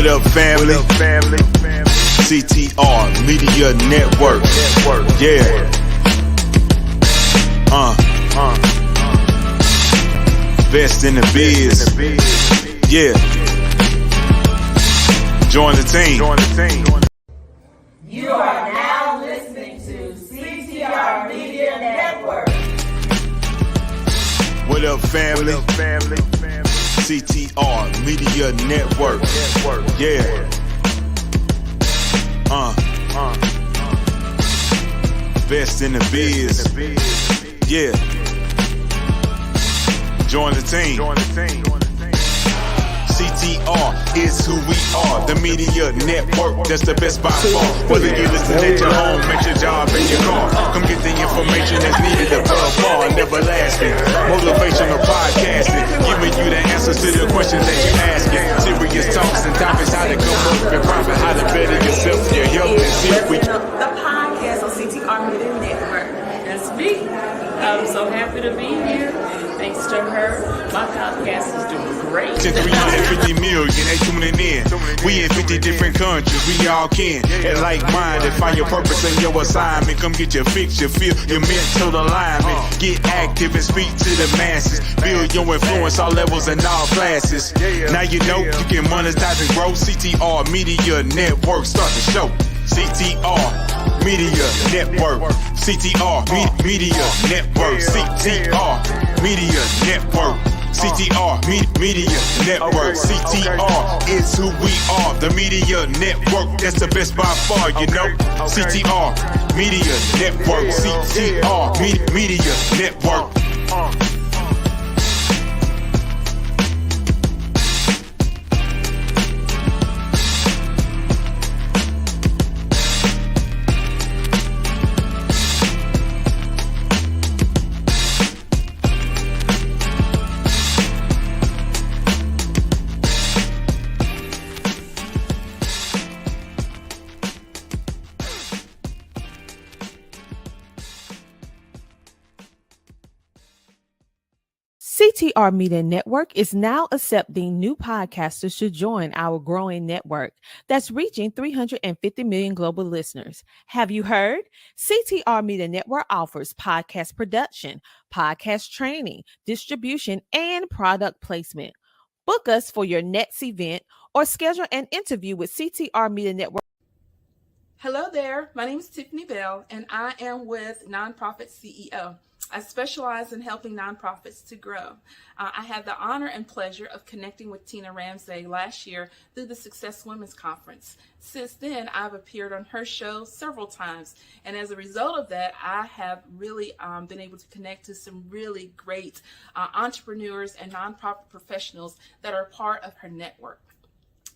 What up, family? CTR Media Network. Yeah. Best in the biz. Yeah. Join the team. You are now listening to CTR Media Network. What up, family? CTR Media Network. Yeah. Best in the biz. Yeah. Join the team. CTR is who we are, the media network, that's the best by far. Whether you listen at your home, at your job, in your car, come get the information that's needed above all, never lasting. Motivational podcasting, giving you the answers to the questions that you're asking. Serious talks and topics, how to come up and profit, how to better yourself, your health, and see if we can. The podcast on CTR Media Network. That's me. I'm so happy to be here. Thanks to her, my podcast is doing great. 350 million, they tuning in. We in 50 different countries, we all can. And like-minded, find your purpose and your assignment. Come get your fix, your feel, your mental alignment. Get active and speak to the masses. Build your influence, all levels and all classes. Now you know you can monetize and grow. CTR Media Network, start the show. CTR Media Network. CTR Media Network. CTR Media Network. CTR Media Network. CTR is who we are. The media network, that's the best by far, you know. CTR Media Network. CTR Media Network. CTR Media Network is now accepting new podcasters to join our growing network that's reaching 350 million global listeners. Have you heard? CTR Media Network offers podcast production, podcast training, distribution, and product placement. Book us for your next event or schedule an interview with CTR Media Network. Hello there, my name is Tiffany Bell, and I am with Nonprofit CEO. I specialize in helping nonprofits to grow. I had the honor and pleasure of connecting with Tina Ramsay last year through the Success Women's Conference. Since then, I've appeared on her show several times, and as a result of that, I have really been able to connect to some really great entrepreneurs and nonprofit professionals that are part of her network.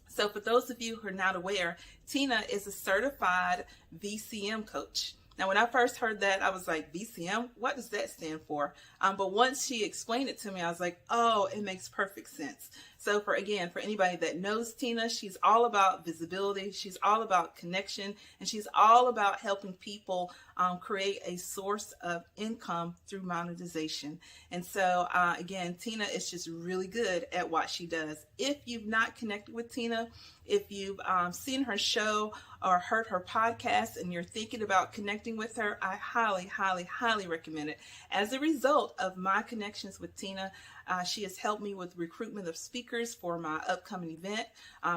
So for those of you who are not aware, Tina is a certified VCM coach. Now, when I first heard that, I was like, VCM? What does that stand for? But once she explained it to me, I was like, oh, it makes perfect sense. So for anybody that knows Tina, she's all about visibility. She's all about connection, and she's all about helping people create a source of income through monetization. And so again, Tina is just really good at what she does. If you've not connected with Tina, if you've seen her show or heard her podcast and you're thinking about connecting with her, I highly, highly, highly recommend it. As a result of my connections with Tina, she has helped me with recruitment of speakers for my upcoming event.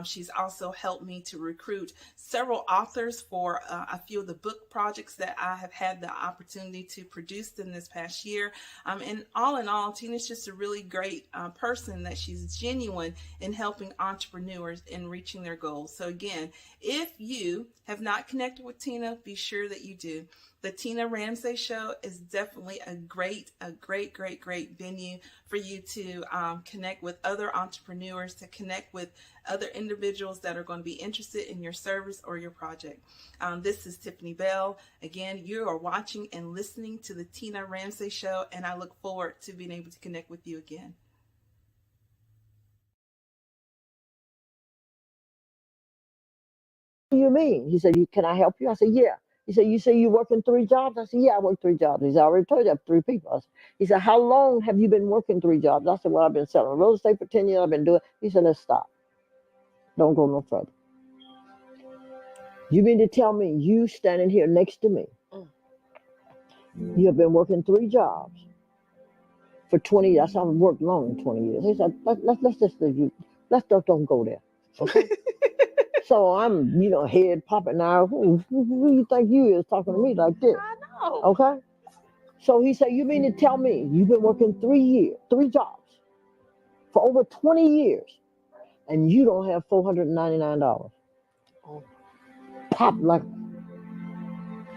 She's also helped me to recruit several authors for a few of the book projects that I have had the opportunity to produce in this past year. And in all, Tina's just a really great person, that she's genuine in helping entrepreneurs in reaching their goals. So again, if you have not connected with Tina, be sure that you do. The Tina Ramsay Show is definitely a great venue for you to connect with other entrepreneurs, to connect with other individuals that are going to be interested in your service or your project. This is Tiffany Bell. Again, you are watching and listening to the Tina Ramsay Show, and I look forward to being able to connect with you again. What do you mean? He said, can I help you? I said, yeah. He said, you say you're working 3 jobs? I said, yeah, I work 3 jobs. He said, I already told you I have 3 people. He said, how long have you been working 3 jobs? I said, well, I've been selling real estate for 10 years. I've been doing. He said, let's stop. Don't go no further. You mean to tell me you standing here next to me, you have been working 3 jobs for 20 years. I said, I've worked long in 20 years. He said, let's just leave you. Let's don't go there. Okay. So I'm, head popping now. Who you think you is talking to me like this? I know. Okay. So he said, you mean to tell me you've been working 3 jobs for over 20 years and you don't have $499? Pop like,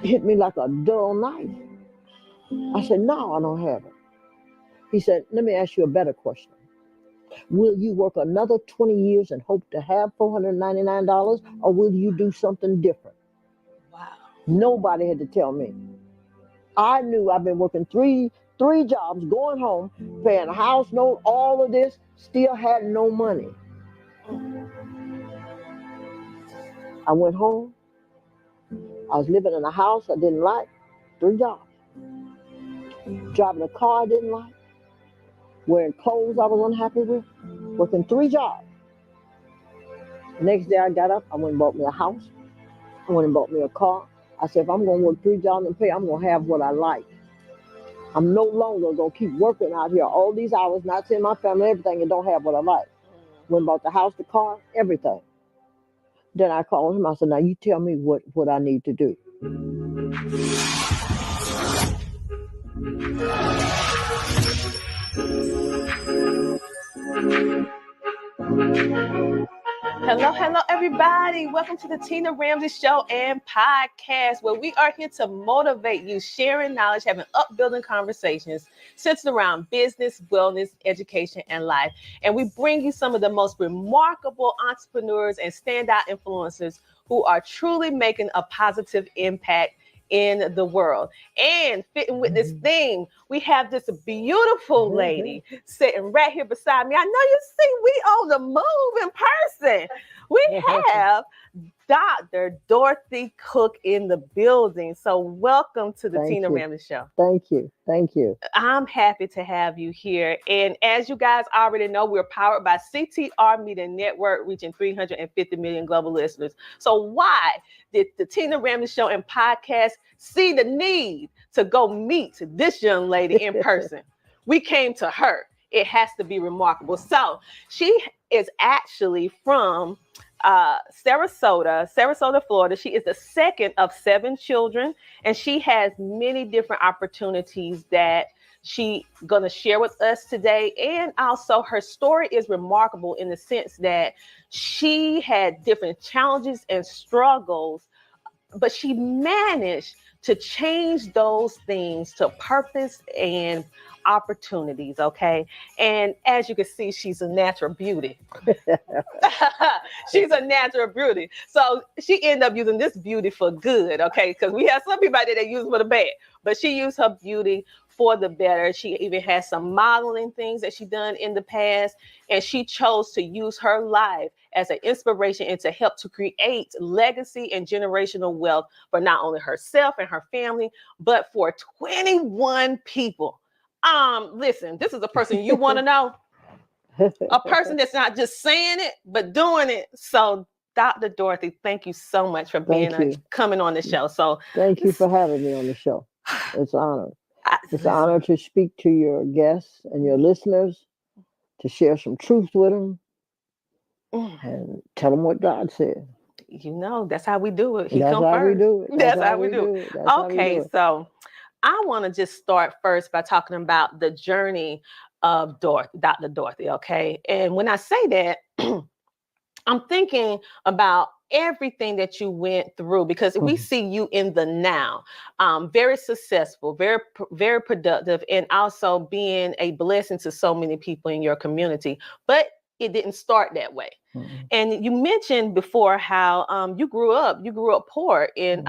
hit me like a dull knife. I said, no, I don't have it. He said, let me ask you a better question. Will you work another 20 years and hope to have $499, or will you do something different? Wow. Nobody had to tell me. I knew I've been working three jobs, going home, paying a house note, all of this, still had no money. I went home. I was living in a house I didn't like, 3 jobs. Driving a car I didn't like, wearing clothes I was unhappy with, working 3 jobs. The next day I got up, I went and bought me a house. I went and bought me a car. I said, if I'm going to work 3 jobs and pay, I'm going to have what I like. I'm no longer going to keep working out here all these hours, not seeing my family, everything, and don't have what I like. Went and bought the house, the car, everything. Then I called him. I said, now you tell me what I need to do. Hello, everybody. Welcome to the Tina Ramsay Show and podcast, where we are here to motivate you, sharing knowledge, having upbuilding conversations centered around business, wellness, education, and life. And we bring you some of the most remarkable entrepreneurs and standout influencers who are truly making a positive impact in the world. And fitting with this theme, we have this beautiful lady sitting right here beside me. I know you see we on the move in person. We have Dr. Dorothy Cook in the building. So welcome to the Tina Ramsay Show. Thank you. Thank you. I'm happy to have you here. And as you guys already know, we're powered by CTR Media Network, reaching 350 million global listeners. So why did the Tina Ramsay Show and podcast see the need to go meet this young lady in person? We came to her. It has to be remarkable. So she is actually from Sarasota, Florida. She is the second of 7 children, and she has many different opportunities that she's going to share with us today. And also her story is remarkable in the sense that she had different challenges and struggles, but she managed to change those things to purpose and opportunities, okay? And as you can see, she's a natural beauty. She's a natural beauty. So she ended up using this beauty for good, okay? Because we have some people out there that use it for the bad, but she used her beauty for the better. She even has some modeling things that she done in the past, and she chose to use her life as an inspiration and to help to create legacy and generational wealth for not only herself and her family, but for 21 people. Listen, this is a person you want to know. A person that's not just saying it, but doing it. So Dr. Dorothy, thank you so much for coming on the show. So thank you for having me on the show. It's an honor. It's an honor to speak to your guests and your listeners, to share some truth with them and tell them what God said. You know, that's how we do it. That's how we do it. That's how we do it. Okay, so I want to just start first by talking about the journey of Dr. Dorothy, okay? And when I say that, I'm thinking about everything that you went through, because we see you in the now, very successful, very productive, and also being a blessing to so many people in your community. But it didn't start that way. And you mentioned before how you grew up poor in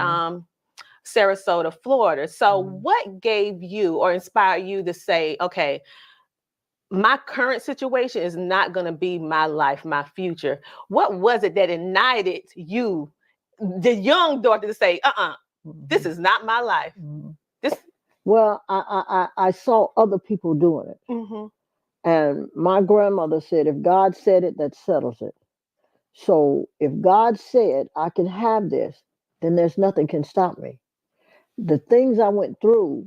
Sarasota, Florida. So what gave you or inspired you to say, okay, my current situation is not going to be my life, my future? What was it that ignited you, the young Dorothy, to say, this is not my life? Well, I saw other people doing it. And my grandmother said, if God said it, that settles it. So if God said I can have this, then there's nothing can stop me. The things I went through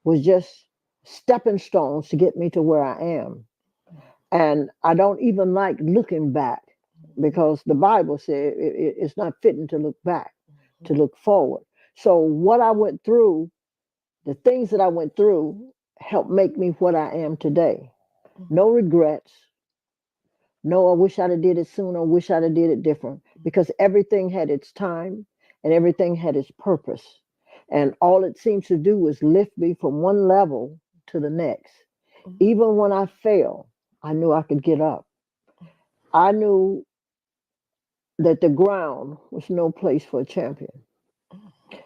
was just stepping stones to get me to where I am. And I don't even like looking back because the Bible said it's not fitting to look back, to look forward. So what I went through, the things that I went through helped make me what I am today. No regrets. No, I wish I'd have did it sooner. I wish I'd have did it different because everything had its time and everything had its purpose. And all it seems to do is lift me from one level to the next. Even when I fell, I knew I could get up. I knew that the ground was no place for a champion.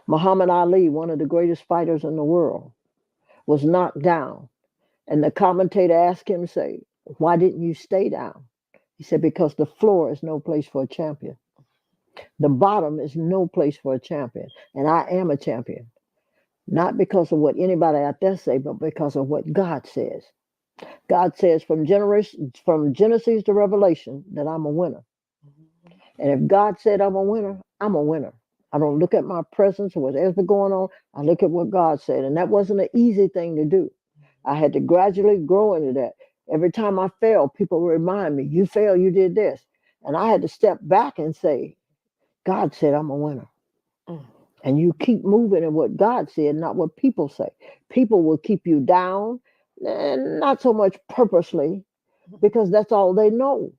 Muhammad Ali, one of the greatest fighters in the world, was knocked down. And the commentator asked him, say, why didn't you stay down? He said, because the floor is no place for a champion. The bottom is no place for a champion. And I am a champion. Not because of what anybody out there say, but because of what God says. God says from Genesis to Revelation that I'm a winner. And if God said I'm a winner, I'm a winner. I don't look at my presence or whatever's going on. I look at what God said. And that wasn't an easy thing to do. I had to gradually grow into that. Every time I fail, people remind me, you failed, you did this. And I had to step back and say, God said I'm a winner. And you keep moving in what God said, not what people say. People will keep you down, and not so much purposely, because that's all they know.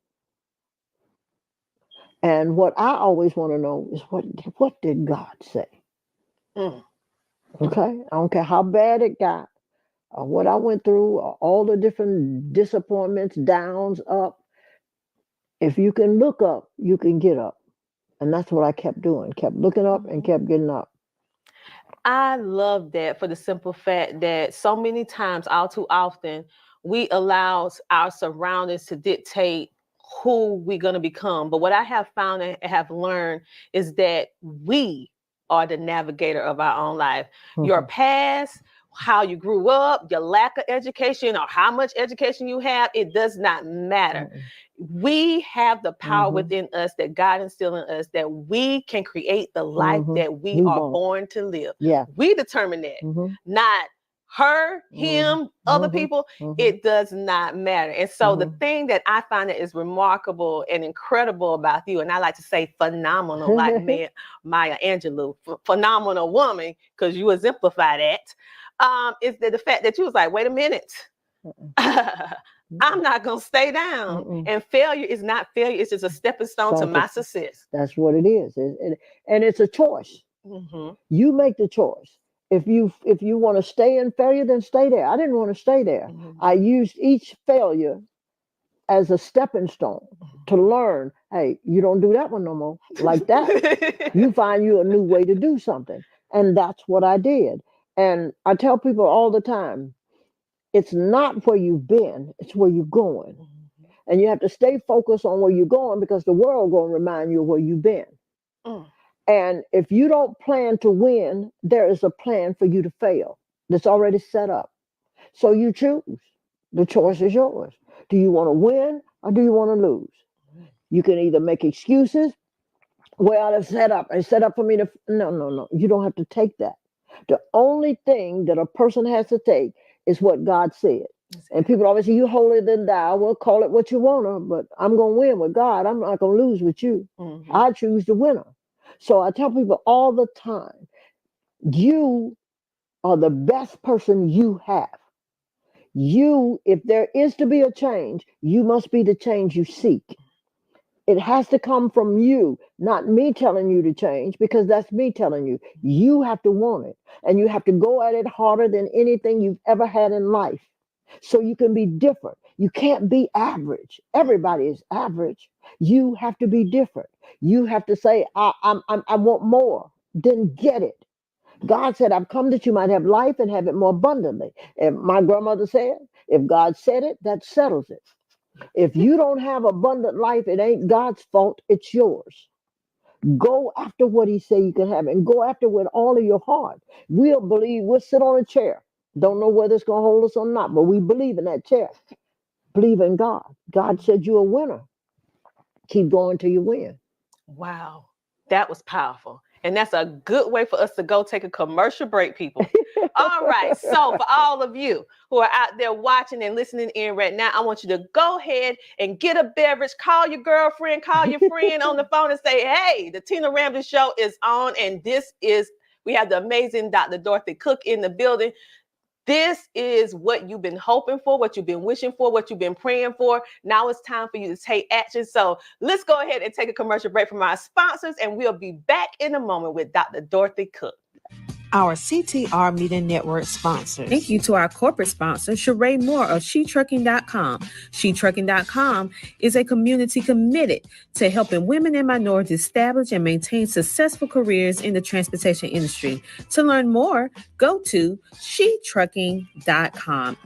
And what I always want to know is what did God say? Okay? I don't care how bad it got, or what I went through, or all the different disappointments, downs, up. If you can look up, you can get up. And that's what I kept doing. Kept looking up and kept getting up. I love that for the simple fact that so many times, all too often, we allow our surroundings to dictate who we're going to become. But what I have found and have learned is that we are the navigator of our own life. Your past, how you grew up, your lack of education, or how much education you have, it does not matter. We have the power within us that God instilled in us that we can create the life that we are born to live. Yeah. We determine that, not her, him, other people. It does not matter. And so the thing that I find that is remarkable and incredible about you, and I like to say phenomenal, like Maya Angelou, phenomenal woman, because you exemplify that, is the fact that you was like, wait a minute. I'm not going to stay down. And failure is not failure. It's just a stepping stone to my success. That's what it is. And it's a choice. You make the choice. If you want to stay in failure, then stay there. I didn't want to stay there. I used each failure as a stepping stone to learn, hey, you don't do that one no more. Like that. You find you a new way to do something. And that's what I did. And I tell people all the time, it's not where you've been, it's where you're going. And you have to stay focused on where you're going because the world going to remind you of where you've been. And if you don't plan to win, there is a plan for you to fail that's already set up. So you choose. The choice is yours. Do you want to win or do you want to lose? You can either make excuses. Well, it's set up. It's set up for me to... No. You don't have to take that. The only thing that a person has to take is what God said. And people always say, you holier than thou. Well, call it what you want to, but I'm going to win with God. I'm not going to lose with you. I choose the winner. So I tell people all the time, you are the best person you have. You, if there is to be a change, you must be the change you seek. It has to come from you, not me telling you to change, because that's me telling you. You have to want it, and you have to go at it harder than anything you've ever had in life. So you can be different. You can't be average. Everybody is average. You have to be different. You have to say, I want more. Then get it. God said, I've come that you might have life and have it more abundantly. And my grandmother said, if God said it, that settles it. If you don't have abundant life, it ain't God's fault, it's yours. Go after what he said you can have, and go after with all of your heart. We'll sit on a chair. Don't know whether it's going to hold us or not, but we believe in that chair. Believe in God. God said you're a winner. Keep going till you win. Wow, that was powerful. And that's a good way for us to go take a commercial break, people. All right. So for all of you who are out there watching and listening in right now, I want you to go ahead and get a beverage, call your girlfriend, call your friend on the phone and say, hey, the Tina Ramsay Show is on. And we have the amazing Dr. Dorothy Cook in the building. This is what you've been hoping for, what you've been wishing for, what you've been praying for. Now it's time for you to take action. So let's go ahead and take a commercial break from our sponsors, and we'll be back in a moment with Dr. Dorothy Cook. Our CTR Media Network sponsors. Thank you to our corporate sponsor, Sheree Moore of SheTrucking.com. SheTrucking.com is a community committed to helping women and minorities establish and maintain successful careers in the transportation industry. To learn more, go to SheTrucking.com.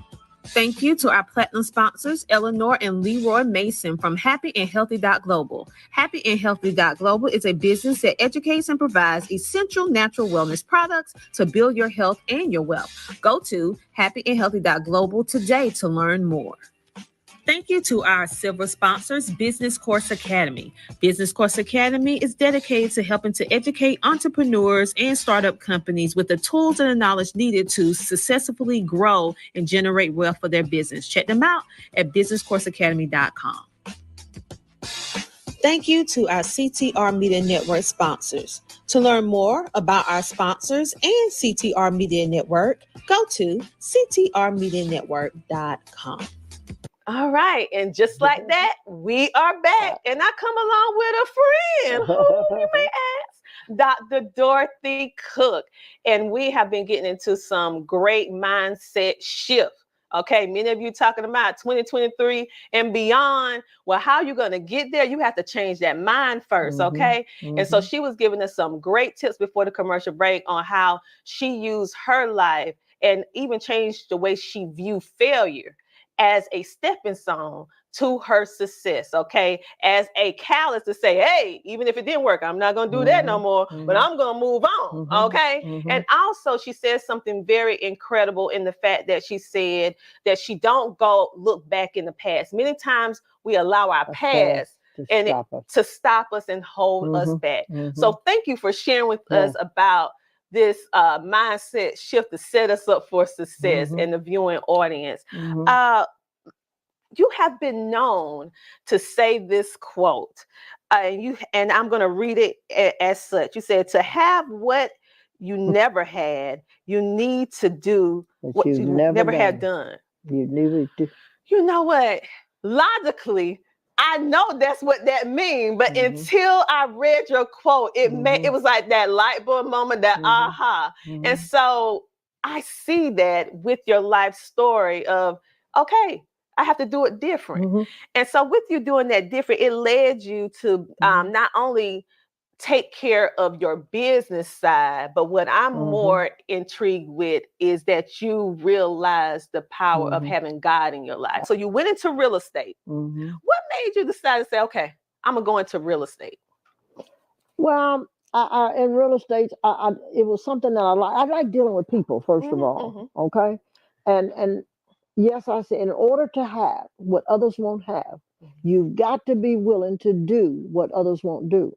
Thank you to our platinum sponsors, Eleanor and Leroy Mason from HappyandHealthy.Global. HappyandHealthy.Global is a business that educates and provides essential natural wellness products to build your health and your wealth. Go to HappyandHealthy.Global today to learn more. Thank you to our silver sponsors, Business Course Academy. Business Course Academy is dedicated to helping to educate entrepreneurs and startup companies with the tools and the knowledge needed to successfully grow and generate wealth for their business. Check them out at businesscourseacademy.com. Thank you to our CTR Media Network sponsors. To learn more about our sponsors and CTR Media Network, go to ctrmedianetwork.com. All right. And just like that, we are back. And I come along with a friend who you may ask, Dr. Dorothy Cook. And we have been getting into some great mindset shift. Okay, many of you talking about 2023 and beyond. Well, how are you going to get there? You have to change that mind first, okay? And so she was giving us some great tips before the commercial break on how she used her life and even changed the way she viewed failure as a stepping stone to her success, okay? As a catalyst to say, hey, even if it didn't work, I'm not going to do that no more, but I'm going to move on, okay? And also she said something very incredible in the fact that she said that she don't go look back in the past. Many times we allow our past to stop us and hold us back. So thank you for sharing with us about this mindset shift to set us up for success in the viewing audience. You have been known to say this quote, and I'm going to read it as such. You said, to have what you never had, you need to do what you never had done. You never do. You know what? Logically, I know that's what that means, but until I read your quote, it was like that light bulb moment, that aha. And so I see that with your life story of, okay, I have to do it different. And so with you doing that different, it led you to not only take care of your business side, but what I'm more intrigued with is that you realize the power of having God in your life. So you went into real estate. What made you decide to say, okay, I'm gonna go into real estate? Well, I in real estate, it was something that I like. I like dealing with people, first of all, okay? And yes, I say, in order to have what others won't have, you've got to be willing to do what others won't do.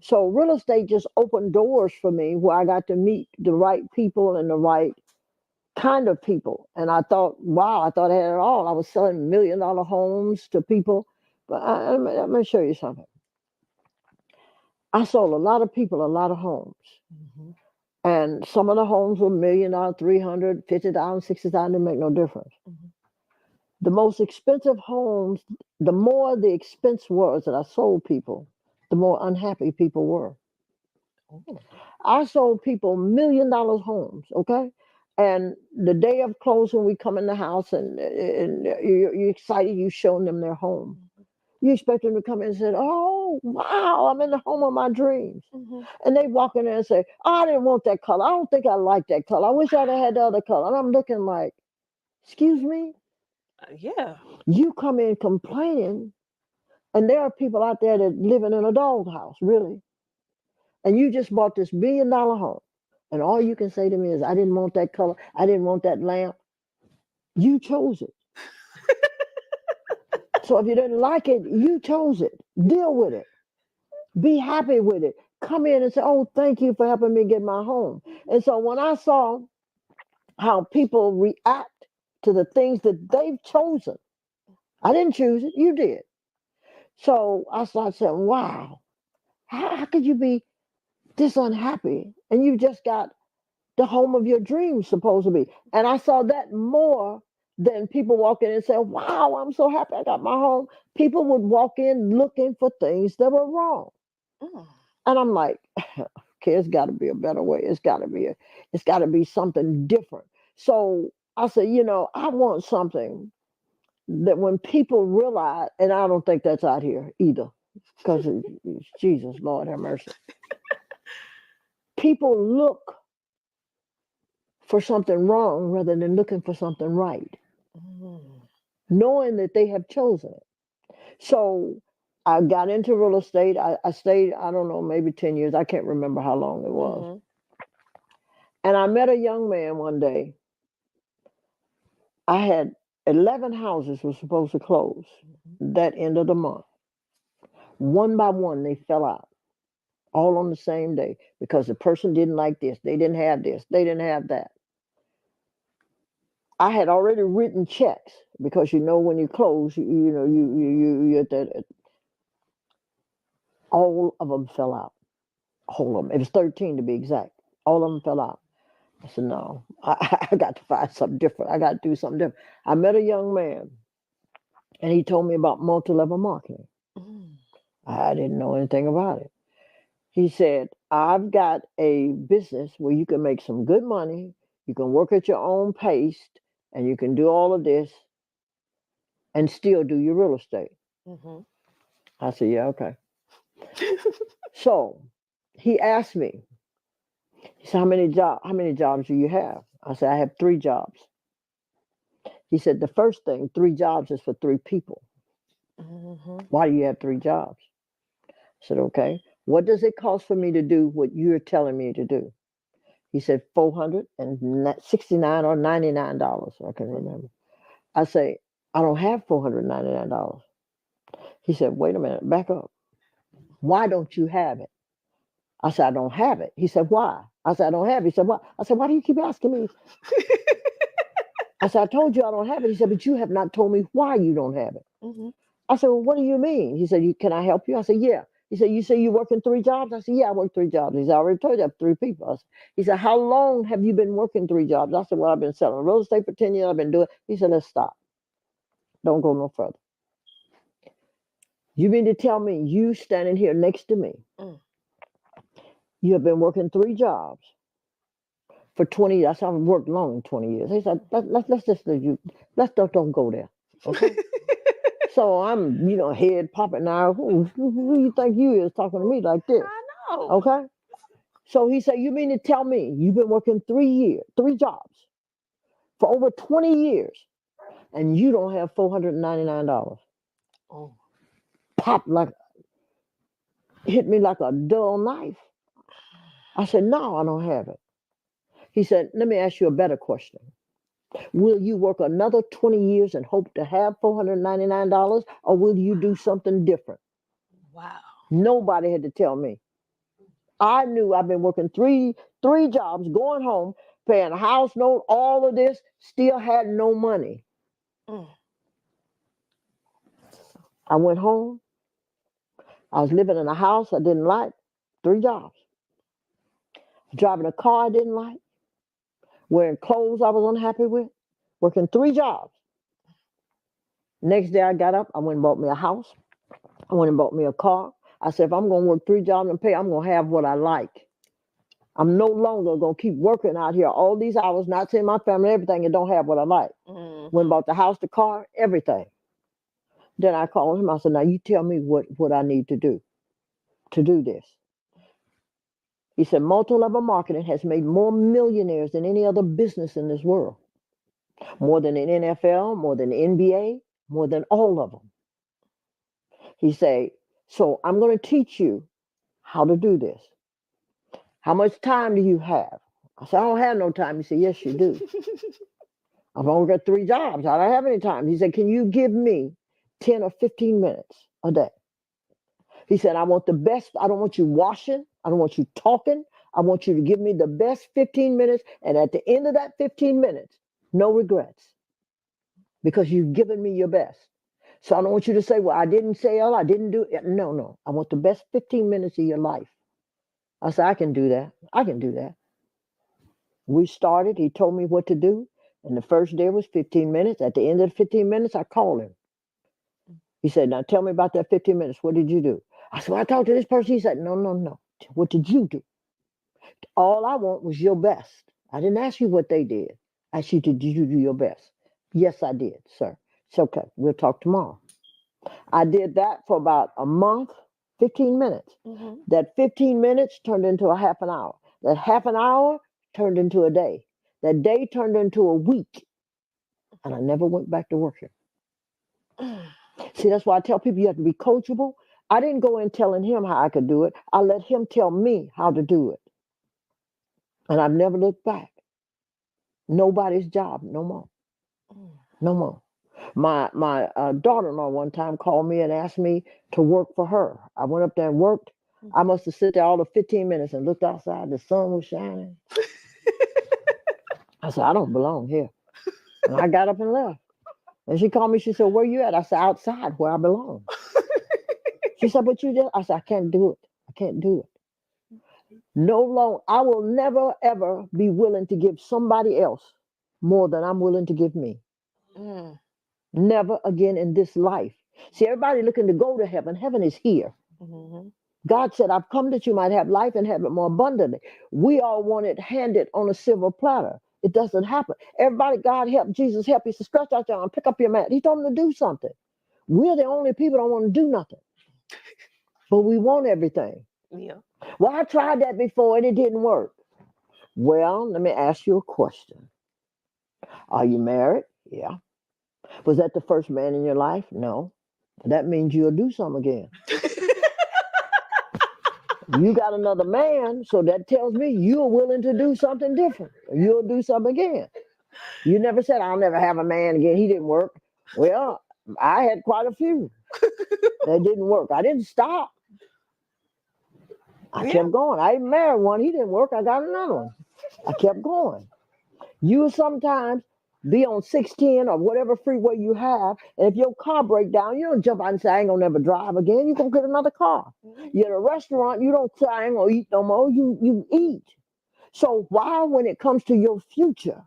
So real estate just opened doors for me where I got to meet the right people and the right kind of people. And I thought, wow, I thought I had it all. I was selling $1 million homes to people. But let me show you something. I sold a lot of people a lot of homes. And some of the homes were $1 million, $350,000, $60,000, didn't make no difference. The most expensive homes, the more the expense was that I sold people, the more unhappy people were. I sold people $1 million homes, okay? And the day of closing, we come in the house and you're excited, you showing them their home. You expect them to come in and say, oh, wow, I'm in the home of my dreams. And they walk in there and say, oh, I didn't want that color. I don't think I like that color. I wish I'd have had the other color. And I'm looking like, excuse me? Yeah. You come in complaining, and there are people out there that living in a doghouse, really. And you just bought this $1 million home. And all you can say to me is, I didn't want that color. I didn't want that lamp. You chose it. So if you didn't like it, you chose it. Deal with it. Be happy with it. Come in and say, oh, thank you for helping me get my home. And so when I saw how people react to the things that they've chosen, I didn't choose it, you did. So I started saying, wow, how could you be this unhappy? And you just got the home of your dreams, supposed to be. And I saw that more than people walk in and say, wow, I'm so happy I got my home. People would walk in looking for things that were wrong. And I'm like, okay, it's got to be a better way. It's got to be something different. So I said, I want something that when people realize, and I don't think that's out here either, because Jesus, Lord have mercy. People look for something wrong rather than looking for something right, knowing that they have chosen it. So I got into real estate. I stayed, I don't know, maybe 10 years. I can't remember how long it was. And I met a young man one day. I had 11 houses were supposed to close that end of the month. One by one, they fell out, all on the same day, because the person didn't like this. They didn't have this. They didn't have that. I had already written checks because when you close, you at that. All of them fell out. All of them. It was 13 to be exact. All of them fell out. I said, no, I got to find something different. I got to do something different. I met a young man, and he told me about multi-level marketing. I didn't know anything about it. He said, I've got a business where you can make some good money, you can work at your own pace, and you can do all of this and still do your real estate. I said, yeah, okay. So he asked me, he said, how many jobs do you have? I said, I have 3 jobs. He said, the first thing, 3 jobs is for 3 people. Why do you have 3 jobs? I said, okay. What does it cost for me to do what you're telling me to do? He said, $469 or $99. I can remember. I say, I don't have $499. He said, wait a minute, back up. Why don't you have it? I said, I don't have it. He said, why? I said, I don't have it. He said, why? I said, why do you keep asking me? I said, I told you I don't have it. He said, but you have not told me why you don't have it. I said, well, what do you mean? He said, can I help you? I said, yeah. He said, you say you work in 3 jobs? I said, yeah, I work 3 jobs. He said, I already told you I have 3 people. He said, how long have you been working 3 jobs? I said, well, I've been selling real estate for 10 years. I've been doing. He said, let's stop. Don't go no further. You mean to tell me you standing here next to me, you have been working 3 jobs for 20 years. I said, I've worked long in 20 years. He said, let's just leave you. Don't go there. Okay. So I'm, head popping now. Who you think you is talking to me like this? I know. Okay. So he said, you mean to tell me you've been working 3 jobs for over 20 years and you don't have $499? Oh. Pop hit me like a dull knife. I said, no, I don't have it. He said, let me ask you a better question. Will you work another 20 years and hope to have $499, or will you do something different? Wow. Nobody had to tell me. I knew I've been working three jobs, going home, paying a house note, all of this, still had no money. I went home. I was living in a house I didn't like, 3 jobs. Driving a car I didn't like, wearing clothes I was unhappy with, working 3 jobs. Next day I got up, I went and bought me a house. I went and bought me a car. I said, if I'm going to work 3 jobs and pay, I'm going to have what I like. I'm no longer going to keep working out here all these hours, not seeing my family, everything, and don't have what I like. Went and bought the house, the car, everything. Then I called him. I said, now you tell me what I need to do this. He said, multi-level marketing has made more millionaires than any other business in this world. More than an NFL, more than the NBA, more than all of them. He said, so I'm going to teach you how to do this. How much time do you have? I said, I don't have no time. He said, yes, you do. I've only got 3 jobs. I don't have any time. He said, can you give me 10 or 15 minutes a day. He said, I want the best. I don't want you washing. I don't want you talking. I want you to give me the best 15 minutes. And at the end of that 15 minutes, no regrets, because you've given me your best. So I don't want you to say, well, I didn't sell. I didn't do it. No. I want the best 15 minutes of your life. I said, I can do that. I can do that. We started. He told me what to do. And the first day was 15 minutes. At the end of the 15 minutes, I called him. He said, now tell me about that 15 minutes. What did you do? I said, well, I talked to this person. He said, no. What did you do? All I want was your best. I didn't ask you what they did. I asked you, did you do your best? Yes, I did, sir. It's okay. We'll talk tomorrow. I did that for about a month, 15 minutes. Mm-hmm. That 15 minutes turned into a half an hour. That half an hour turned into a day. That day turned into a week. And I never went back to working. See, that's why I tell people you have to be coachable. I didn't go in telling him how I could do it. I let him tell me how to do it. And I've never looked back. Nobody's job, no more. No more. My daughter-in-law one time called me and asked me to work for her. I went up there and worked. I must have sat there all of 15 minutes and looked outside. The sun was shining. I said, I don't belong here. And I got up and left. And she called me. She said, where you at? I said, outside where I belong. She said, but you did. I said, I can't do it. I can't do it. No longer. I will never, ever be willing to give somebody else more than I'm willing to give me. Never again in this life. See, everybody looking to go to heaven. Heaven is here. Mm-hmm. God said, I've come that you might have life and have it more abundantly. We all want it handed on a silver platter. It doesn't happen. Everybody, God help, Jesus help. He said, stretch out your arm, pick up your mat. He told them to do something. We're the only people that don't want to do nothing. But we want everything. Yeah. Well, I tried that before and it didn't work. Well, let me ask you a question. Are you married? Yeah. Was that the first man in your life? No. That means you'll do something again. You got another man, so that tells me you're willing to do something different. You'll do something again. You never said, I'll never have a man again. He didn't work. Well, I had quite a few that didn't work. I didn't stop. I kept going. I married one. He didn't work. I got another one. I kept going. You sometimes be on 610 or whatever freeway you have, and if your car breaks down, you don't jump out and say, I ain't gonna never drive again. You're gonna get another car. You're at a restaurant, you don't say, I ain't gonna eat no more. You eat. So why, when it comes to your future,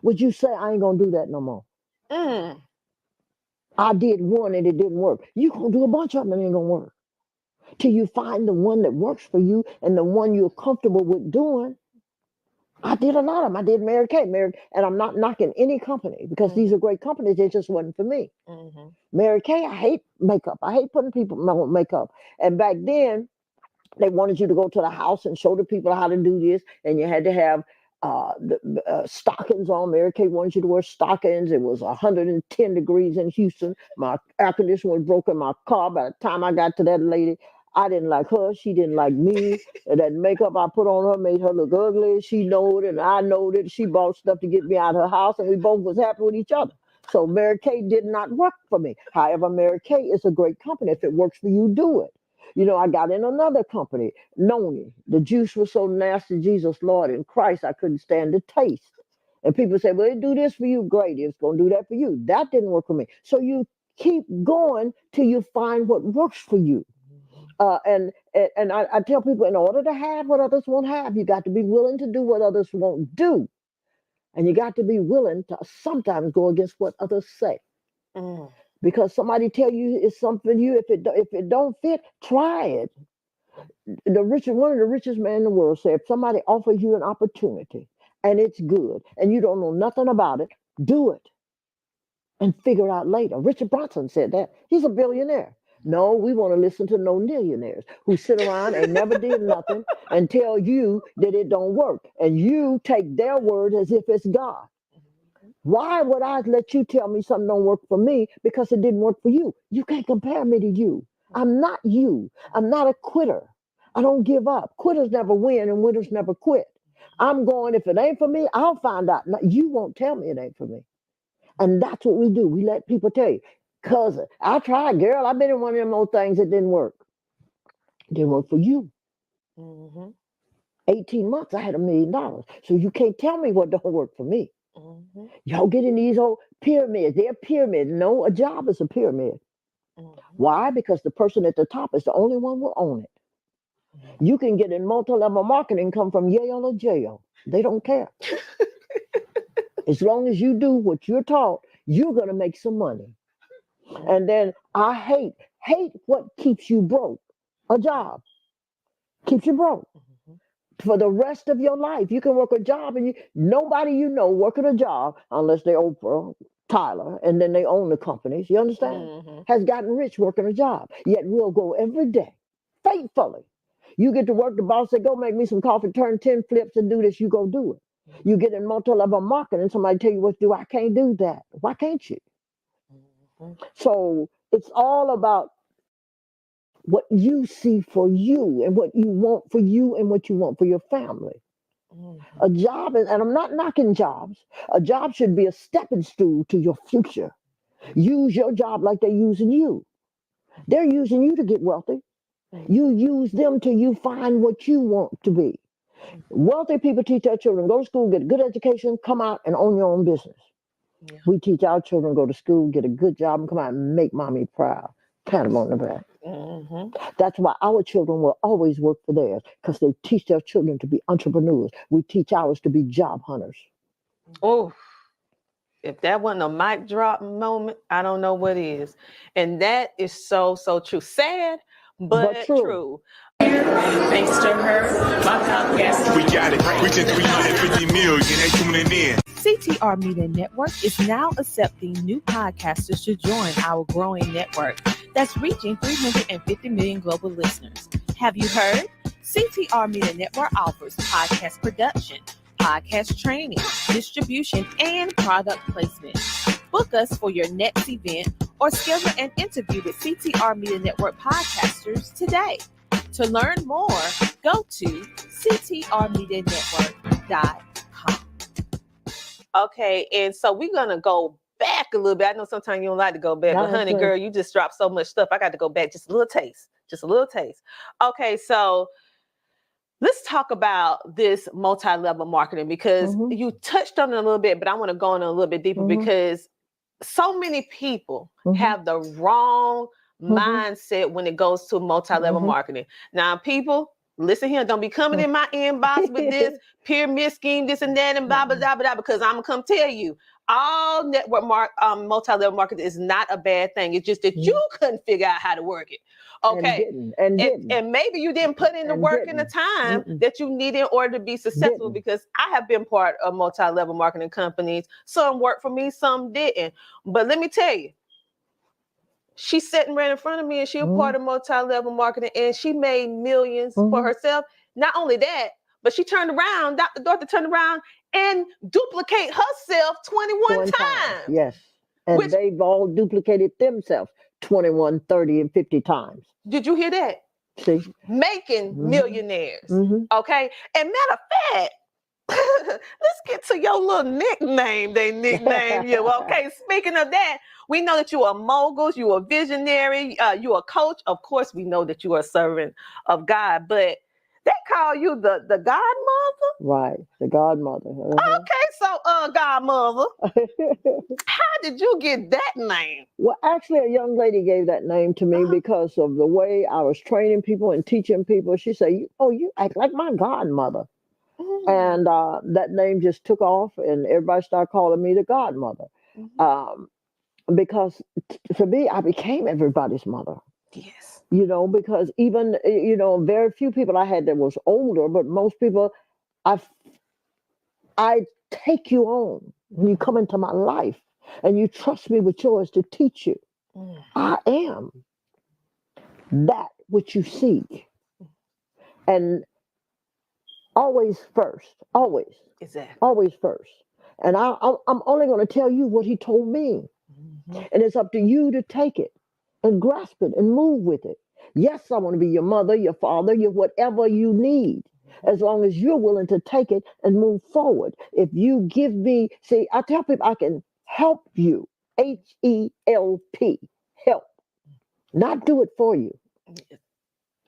would you say, I ain't gonna do that no more? I did one and it didn't work. You gonna do a bunch of them and it ain't gonna work. Till you find the one that works for you and the one you're comfortable with doing. I did a lot of them. I did Mary Kay, and I'm not knocking any company because these are great companies. It just wasn't for me. Mary Kay, I hate makeup. I hate putting people on makeup. And back then, they wanted you to go to the house and show the people how to do this, and you had to have stockings on. Mary Kay wanted you to wear stockings. It was 110 degrees in Houston. My air conditioner was broken in my car. By the time I got to that lady, I didn't like her. She didn't like me. And that makeup I put on her made her look ugly. She knowed it, and I knowed it. She bought stuff to get me out of her house, and we both was happy with each other. So Mary Kay did not work for me. However, Mary Kay is a great company. If it works for you, do it. You know, I got in another company, Noni. The juice was so nasty, Jesus, Lord, in Christ, I couldn't stand the taste. And people say, well, it do this for you, great. It's going to do that for you. That didn't work for me. So you keep going till you find what works for you. And I tell people, in order to have what others won't have, you got to be willing to do what others won't do. And you got to be willing to sometimes go against what others say. Because somebody tell you it's something for you, if it don't fit, try it. One of the richest men in the world said, if somebody offers you an opportunity and it's good and you don't know nothing about it, do it and figure out later. Richard Branson said that. He's a billionaire. No, we want to listen to no millionaires who sit around and never did nothing and tell you that it don't work. And you take their word as if it's God. Why would I let you tell me something don't work for me because it didn't work for you? You can't compare me to you. I'm not you. I'm not a quitter. I don't give up. Quitters never win and winners never quit. I'm going, if it ain't for me, I'll find out. You won't tell me it ain't for me. And that's what we do. We let people tell you. cousin. I tried, girl. I've been in one of them old things that didn't work. Didn't work for you. 18 months, I had $1 million. So you can't tell me what don't work for me. Y'all get in these old pyramids. They're pyramids. No, a job is a pyramid. Why? Because the person at the top is the only one who will own it. You can get in multi-level marketing, come from Yale or jail. They don't care. As long as you do what you're taught, you're going to make some money. And then I hate what keeps you broke. A job keeps you broke. For the rest of your life, you can work a job and nobody you know working a job, unless they're Oprah, Tyler, and then they own the companies, you understand? Has gotten rich working a job. Yet we'll go every day, faithfully. You get to work, the boss say, go make me some coffee, turn 10 flips and do this, you go do it. You get in multi-level marketing, somebody tell you what to do, I can't do that. Why can't you? So it's all about what you see for you and what you want for you and what you want for your family. A job, and I'm not knocking jobs, a job should be a stepping stool to your future. Use your job like they're using you. They're using you to get wealthy. You use them till you find what you want to be. Wealthy people teach their children, go to school, get a good education, come out and own your own business. We teach our children, go to school, get a good job, and come out and make mommy proud. Pat them on the back. That's why our children will always work for theirs, because they teach their children to be entrepreneurs. We teach ours to be job hunters. Oh, if that wasn't a mic drop moment, I don't know what is. And that is so true. Sad, but true. Thanks to her, my podcast. We got it. Reaching 350 million. They tuning in. CTR Media Network is now accepting new podcasters to join our growing network that's reaching 350 million global listeners. Have you heard? CTR Media Network offers podcast production, podcast training, distribution, and product placement. Book us for your next event or schedule an interview with CTR Media Network podcasters today. To learn more, go to ctrmedianetwork.com. Okay, and so we're going to go back a little bit. I know sometimes you don't like to go back, but honey, girl, you just dropped so much stuff. I got to go back just a little taste. Okay, so let's talk about this multi-level marketing, because you touched on it a little bit, but I want to go in a little bit deeper because so many people have the wrong mindset when it goes to multi-level marketing. Now, people, listen here, don't be coming in my inbox with this pyramid scheme, this and that, and blah, blah, blah, blah, because I'm going to come tell you, all network multi-level marketing is not a bad thing. It's just that you couldn't figure out how to work it. Okay. And maybe you didn't put in the work and the time that you need in order to be successful, because I have been part of multi-level marketing companies. Some worked for me, some didn't. But let me tell you, she's sitting right in front of me and she's a part of multi-level marketing, and she made millions for herself. Not only that, but she turned around, Dr. turned around and duplicate herself 21 times. Yes. And they've all duplicated themselves 21, 30, and 50 times. Did you hear that? See? Making millionaires. Okay. And matter of fact, let's get to your little nickname they nickname you. Okay. Speaking of that, we know that you are moguls, you are visionary, you are a coach. Of course, we know that you are a servant of God, but they call you the godmother? Right, the godmother. Okay, so godmother, how did you get that name? Well, actually, a young lady gave that name to me because of the way I was training people and teaching people. She said, you act like my godmother. And that name just took off, and everybody started calling me the godmother. Because for me, I became everybody's mother. Yes. Because even, very few people I had that was older, but most people, I take you on when you come into my life and you trust me with yours to teach you. I am that which you seek. And always first, always. Exactly. Always first. And I'm only going to tell you what he told me. And it's up to you to take it and grasp it and move with it. Yes, I want to be your mother, your father, your whatever you need, as long as you're willing to take it and move forward. If you give me, see, I tell people I can help you, HELP. help, not do it for you.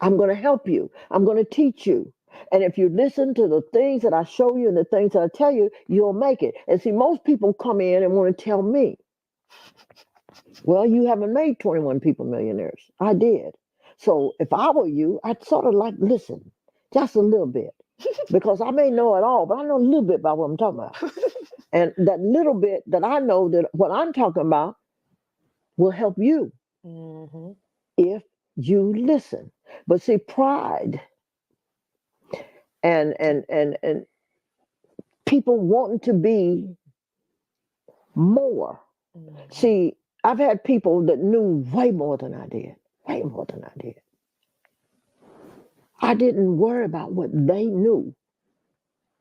I'm going to help you. I'm going to teach you. And if you listen to the things that I show you and the things that I tell you, you'll make it. And see, most people come in and want to tell me, well, you haven't made 21 people millionaires. I did. So if I were you, I'd sort of like listen just a little bit, because I may know it all, but I know a little bit about what I'm talking about. And that little bit that I know, that what I'm talking about will help you if you listen. But see, pride and people wanting to be more. See, I've had people that knew way more than I did. Way more than I did. I didn't worry about what they knew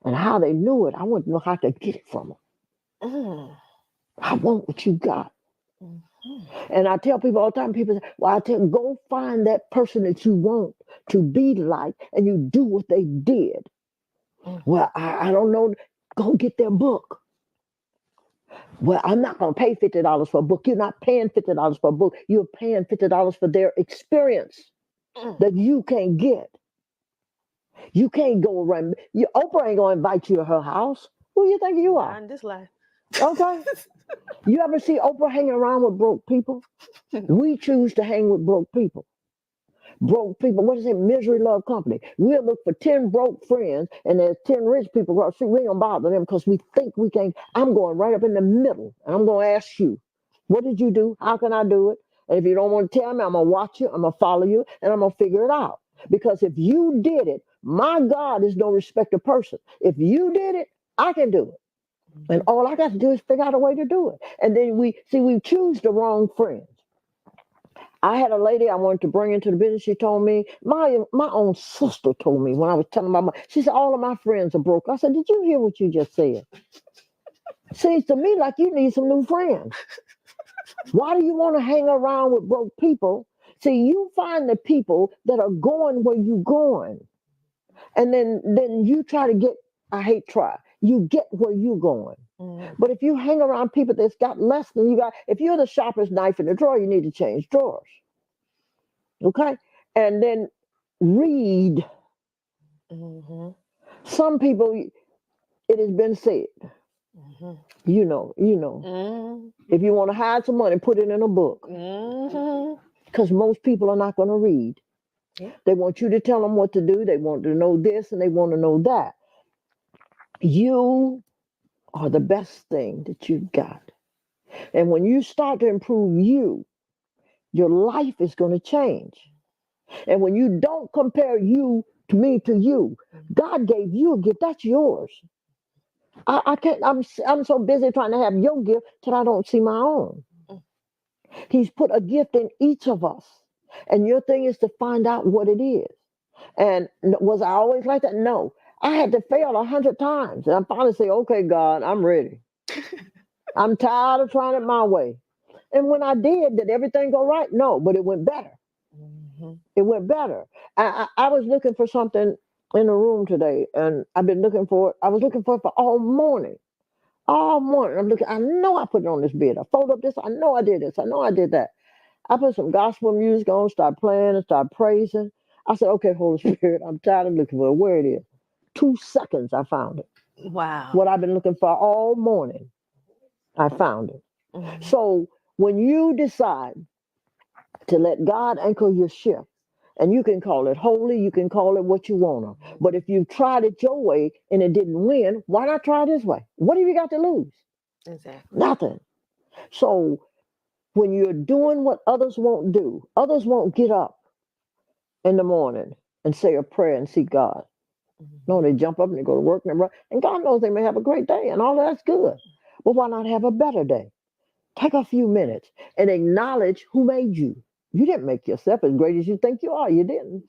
and how they knew it. I wanted to know how to get it from them. I want what you got. And I tell people all the time, people say, well, go find that person that you want to be like, and you do what they did. Well, I don't know. Go get their book. Well, I'm not going to pay $50 for a book. You're not paying $50 for a book. You're paying $50 for their experience that you can't get. You can't go around. Oprah ain't going to invite you to her house. Who you think you are? In this life. Okay. You ever see Oprah hanging around with broke people? We choose to hang with broke people. Broke people, what is it? Misery love company. We'll look for 10 broke friends, and there's 10 rich people across the street. We ain't gonna bother them because we think we can. I'm going right up in the middle, and I'm gonna ask you, what did you do? How can I do it? And if you don't want to tell me, I'm gonna watch you, I'm gonna follow you, and I'm gonna figure it out. Because if you did it, my God is no respecter of person. If you did it, I can do it. And all I got to do is figure out a way to do it. And then we choose the wrong friends. I had a lady I wanted to bring into the business. She told me, my own sister told me when I was telling she said, all of my friends are broke. I said, did you hear what you just said? Seems to me like you need some new friends. Why do you want to hang around with broke people? See, you find the people that are going where you're going. And then you try to get, I hate try, you get where you're going. But if you hang around people that's got less than you got, if you're the sharpest knife in the drawer, you need to change drawers. Okay? And then read. Some people, it has been said, you know. If you want to hide some money, put it in a book. Because most people are not going to read. They want you to tell them what to do. They want to know this and they want to know that. You are the best thing that you've got. And when you start to improve you, your life is going to change. And when you don't compare you to me to you, God gave you a gift. That's yours. I can't. I'm so busy trying to have your gift till I don't see my own. He's put a gift in each of us, and your thing is to find out what it is. And was I always like that? No. I had to fail 100 times. And I finally say, okay, God, I'm ready. I'm tired of trying it my way. And when I did everything go right? No, but it went better. It went better. I was looking for something in the room today, and I've been looking for it. I was looking for it for all morning. All morning. I'm looking. I know I put it on this bed. I folded up this. I know I did this. I know I did that. I put some gospel music on, start playing, and start praising. I said, okay, Holy Spirit, I'm tired of looking for it. Where it is. 2 seconds, I found it. Wow. What I've been looking for all morning, I found it. So when you decide to let God anchor your ship, and you can call it holy, you can call it what you want to. But if you tried it your way and it didn't win, why not try this way? What have you got to lose? Exactly. Nothing. So when you're doing what others won't do, others won't get up in the morning and say a prayer and seek God. No, they jump up and they go to work and they run. And God knows they may have a great day and all of that's good. But why not have a better day? Take a few minutes and acknowledge who made you. You didn't make yourself as great as you think you are. You didn't.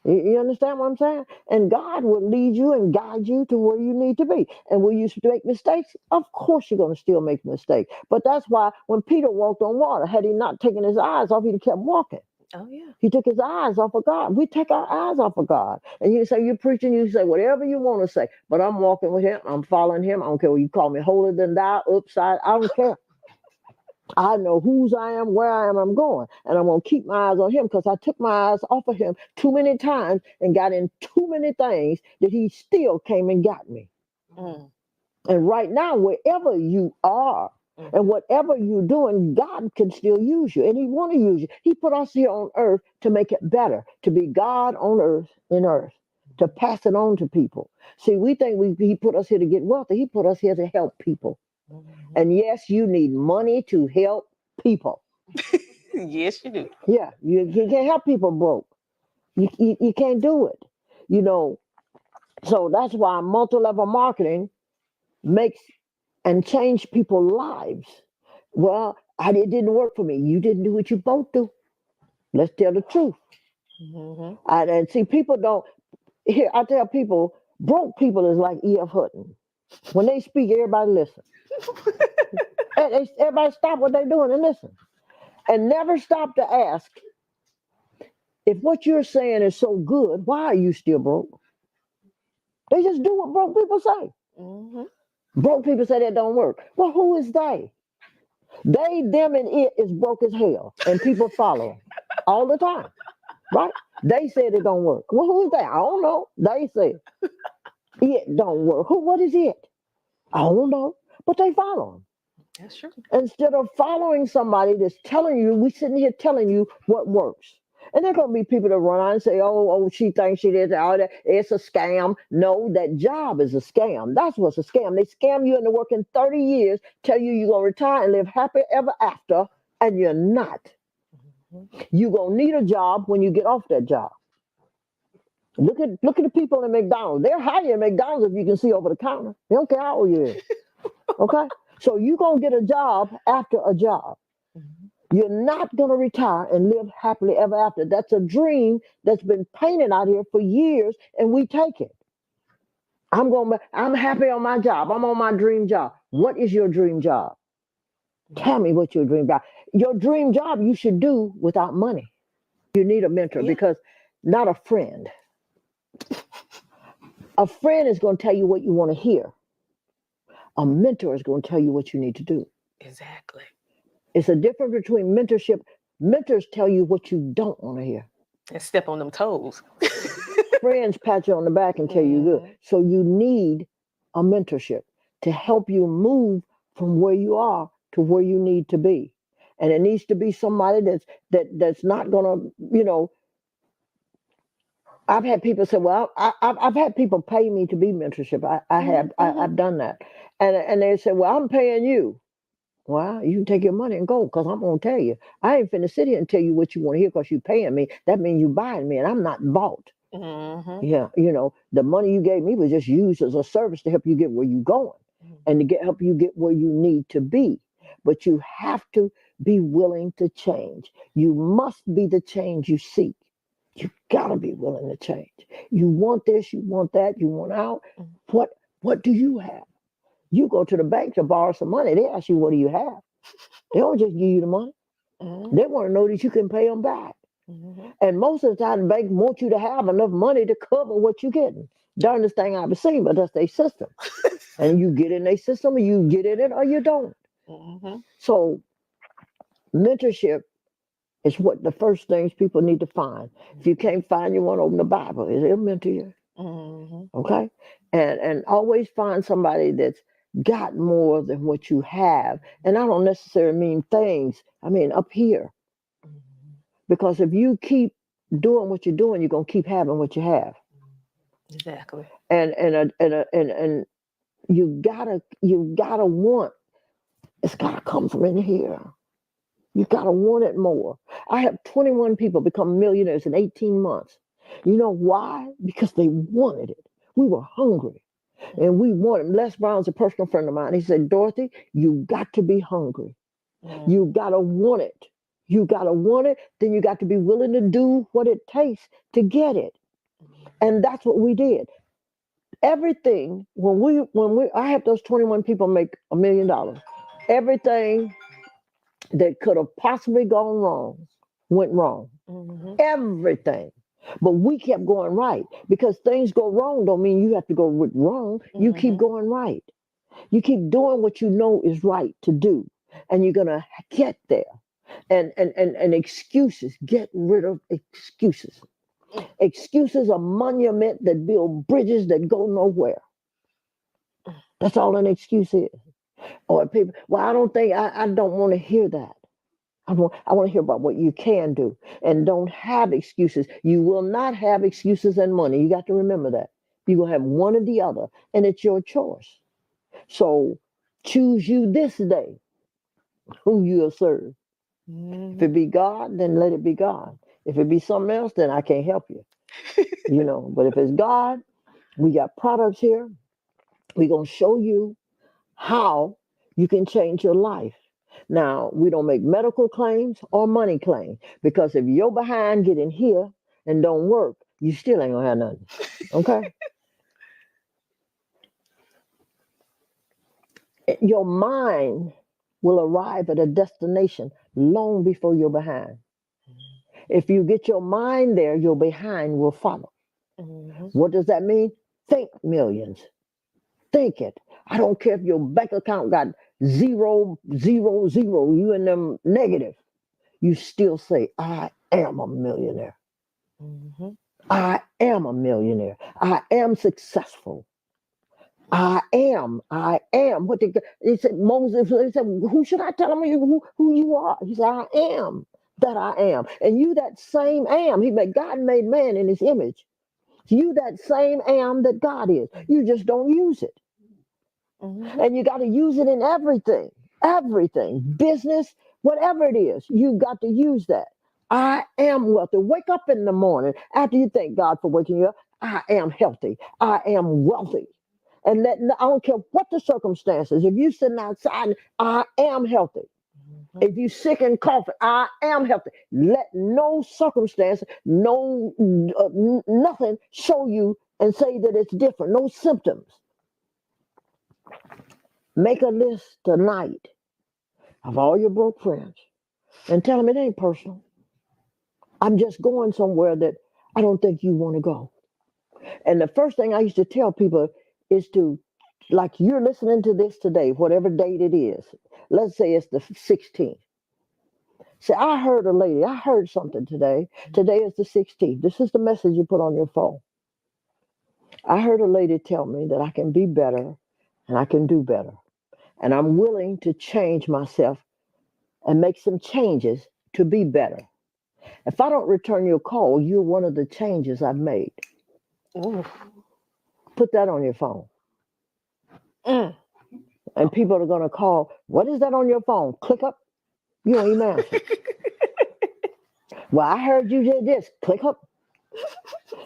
You understand what I'm saying? And God will lead you and guide you to where you need to be. And will you make mistakes? Of course you're going to still make mistakes. But that's why when Peter walked on water, had he not taken his eyes off, he'd have kept walking. Oh, yeah. He took his eyes off of God. We take our eyes off of God. And you say, you're preaching, you say whatever you want to say. But I'm walking with him. I'm following him. I don't care what you call me, holier than thou, upside. I don't care. I know whose I am, where I am, I'm going. And I'm going to keep my eyes on him because I took my eyes off of him too many times and got in too many things that he still came and got me. Mm. And right now, wherever you are and whatever you're doing, God can still use you. And he want to use you. He put us here on earth to make it better, to be God on earth, in earth, to pass it on to people. See, we think he put us here to get wealthy. He put us here to help people. And yes, you need money to help people. Yes, you do. Yeah, you can't help people broke. You can't do it. You know, so that's why multi-level marketing makes and change people's lives. Well, it didn't work for me. You didn't do what you both do. Let's tell the truth. And see, people don't. Here, I tell people, broke people is like E.F. Hutton. When they speak, everybody listen. Everybody stop what they're doing and listen. And never stop to ask, if what you're saying is so good, why are you still broke? They just do what broke people say. Broke people say that don't work. Well, who is they? They, them, and it is broke as hell. And people follow them all the time. Right? They said it don't work. Well, who is that? I don't know. They said it don't work. What is it? I don't know. But they follow them. That's true. Instead of following somebody that's telling you, we sitting here telling you what works. And there are going to be people that run on and say, oh, she thinks she did that. It's a scam. No, that job is a scam. That's what's a scam. They scam you into working 30 years, tell you you're going to retire and live happy ever after, and you're not. You're going to need a job when you get off that job. Look at the people in McDonald's. They're higher in McDonald's if you can see over the counter. They don't care how old you is. Okay? So you're going to get a job after a job. You're not going to retire and live happily ever after. That's a dream that's been painted out here for years, and we take it. I'm happy on my job. I'm on my dream job. What is your dream job? Tell me what your dream job. Your dream job you should do without money. You need a mentor because not a friend. A friend is going to tell you what you want to hear. A mentor is going to tell you what you need to do. Exactly. It's a difference between mentorship. Mentors tell you what you don't want to hear. And step on them toes. Friends pat you on the back and tell you good. So you need a mentorship to help you move from where you are to where you need to be. And it needs to be somebody that's not going to, I've had people say, well, I've had people pay me to be mentorship. I've done that. And they say, well, I'm paying you. Well, you can take your money and go because I'm going to tell you. I ain't finna sit here and tell you what you want to hear because you're paying me. That means you buying me and I'm not bought. Yeah, the money you gave me was just used as a service to help you get where you're going and to help you get where you need to be. But you have to be willing to change. You must be the change you seek. You got to be willing to change. You want this, you want that, you want out. What do you have? You go to the bank to borrow some money. They ask you, what do you have? They don't just give you the money. They want to know that you can pay them back. And most of the time, the bank wants you to have enough money to cover what you're getting. Darndest thing I've ever seen, but that's their system. And you get in their system, or you get in it, or you don't. So mentorship is what the first things people need to find. If you can't find, you want to open the Bible. It'll mentor you. Okay? And always find somebody that's got more than what you have. And I don't necessarily mean things. I mean up here. Because if you keep doing what you're doing, you're gonna keep having what you have. Exactly. And you gotta want. It's gotta come from in here. You gotta want it more. I have 21 people become millionaires in 18 months. You know why? Because they wanted it. We were hungry. And we wanted. Les Brown's a personal friend of mine. He said, Dorothy, you got to be hungry. You gotta want it. You gotta want it. Then you got to be willing to do what it takes to get it. And that's what we did. Everything I had those 21 people make $1 million. Everything that could have possibly gone wrong went wrong. Everything. But we kept going right, because things go wrong don't mean you have to go with wrong. You keep going right. You keep doing what you know is right to do. and you're going to get there. And excuses, get rid of excuses. Excuses are monument that build bridges that go nowhere. That's all an excuse is. Or people, well, I don't want to hear that. I want to hear about what you can do, and don't have excuses. You will not have excuses and money. You got to remember that. You will have one or the other, and it's your choice. So choose you this day who you'll serve. If it be God, then let it be God. If it be something else, then I can't help you. But if it's God, we got products here. We're going to show you how you can change your life. Now, we don't make medical claims or money claims, because if you're behind getting here and don't work, you still ain't going to have nothing. Okay? Your mind will arrive at a destination long before you're behind. If you get your mind there, your behind will follow. What does that mean? Think millions. Think it. I don't care if your bank account got 0, 0, 0, you in them negative. You still say, I am a millionaire. I am a millionaire. I am successful. I am. What he said, Moses, he said, who should I tell him who you are? He said, I am that I am. And you that same am. God made man in his image. You that same am that God is. You just don't use it. And you got to use it in everything, business, whatever it is, you got to use that. I am wealthy. Wake up in the morning after you thank God for waking you up. I am healthy. I am wealthy. And I don't care what the circumstances. If you're sitting outside, I am healthy. If you're sick and coughing, I am healthy. Let no circumstance, nothing show you and say that it's different. No symptoms. Make a list tonight of all your broke friends and tell them it ain't personal. I'm just going somewhere that I don't think you want to go. And the first thing I used to tell people is to, like you're listening to this today, whatever date it is. Let's say it's the 16th. Say, I heard something today. Today is the 16th. This is the message you put on your phone. I heard a lady tell me that I can be better and I can do better. And I'm willing to change myself and make some changes to be better. If I don't return your call, you're one of the changes I've made. Ooh. Put that on your phone. And people are going to call, what is that on your phone? Click up. You don't even answer. Well, I heard you did this. Click up.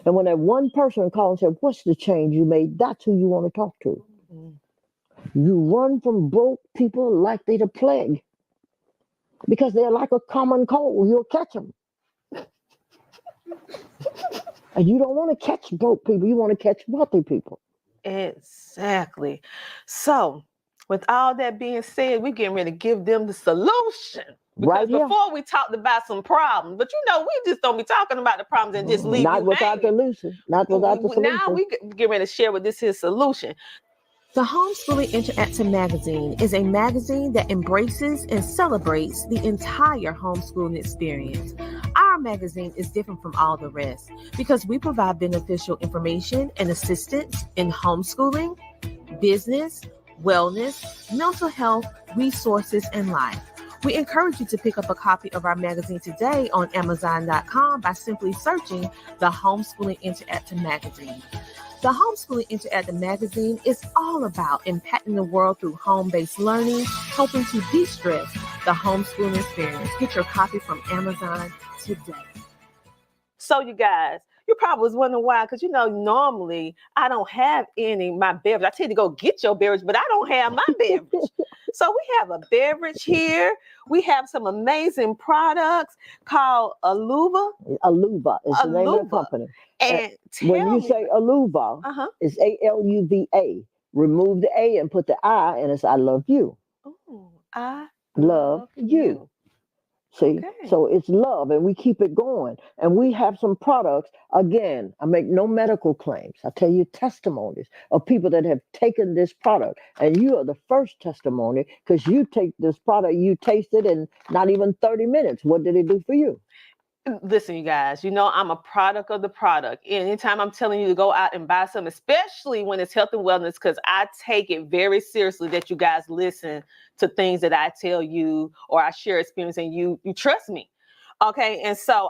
And when that one person calls and said, what's the change you made? That's who you want to talk to. You run from broke people like they're the plague, because they're like a common cold. You'll catch them. And you don't want to catch broke people. You want to catch wealthy people. Exactly. So, with all that being said, we're getting ready to give them the solution. Because right here. Before we talked about some problems, but we just don't be talking about the problems and just leave Not without hanging. the solution. Not without the solution. Now we get ready to share with this here solution. The Homeschooling Interactive Magazine is a magazine that embraces and celebrates the entire homeschooling experience. Our magazine is different from all the rest because we provide beneficial information and assistance in homeschooling, business, wellness, mental health, resources, and life. We encourage you to pick up a copy of our magazine today on Amazon.com by simply searching the Homeschooling Interactive Magazine. The Homeschooling Interactive Magazine is all about impacting the world through home-based learning, helping to de-stress the homeschooling experience. Get your copy from Amazon today. So you guys, you probably was wondering why, because normally I don't have my beverage. I tell you to go get your beverage, but I don't have my beverage. So we have a beverage here. We have some amazing products called Aluva. Aluva is the name of the company. And when you say Aluva, it's ALUVA. Remove the A and put the I, and it's I love you. Ooh, I love you. See, Okay. so it's love, and we keep it going. And we have some products. Again, I make no medical claims. I tell you testimonies of people that have taken this product, and you are the first testimony because you take this product, you taste it in not even 30 minutes. What did it do for you? Listen, you guys, you know I'm a product of the product. Anytime I'm telling you to go out and buy something, especially when it's health and wellness, because I take it very seriously that you guys listen to things that I tell you or I share experience and you trust me. Okay. And so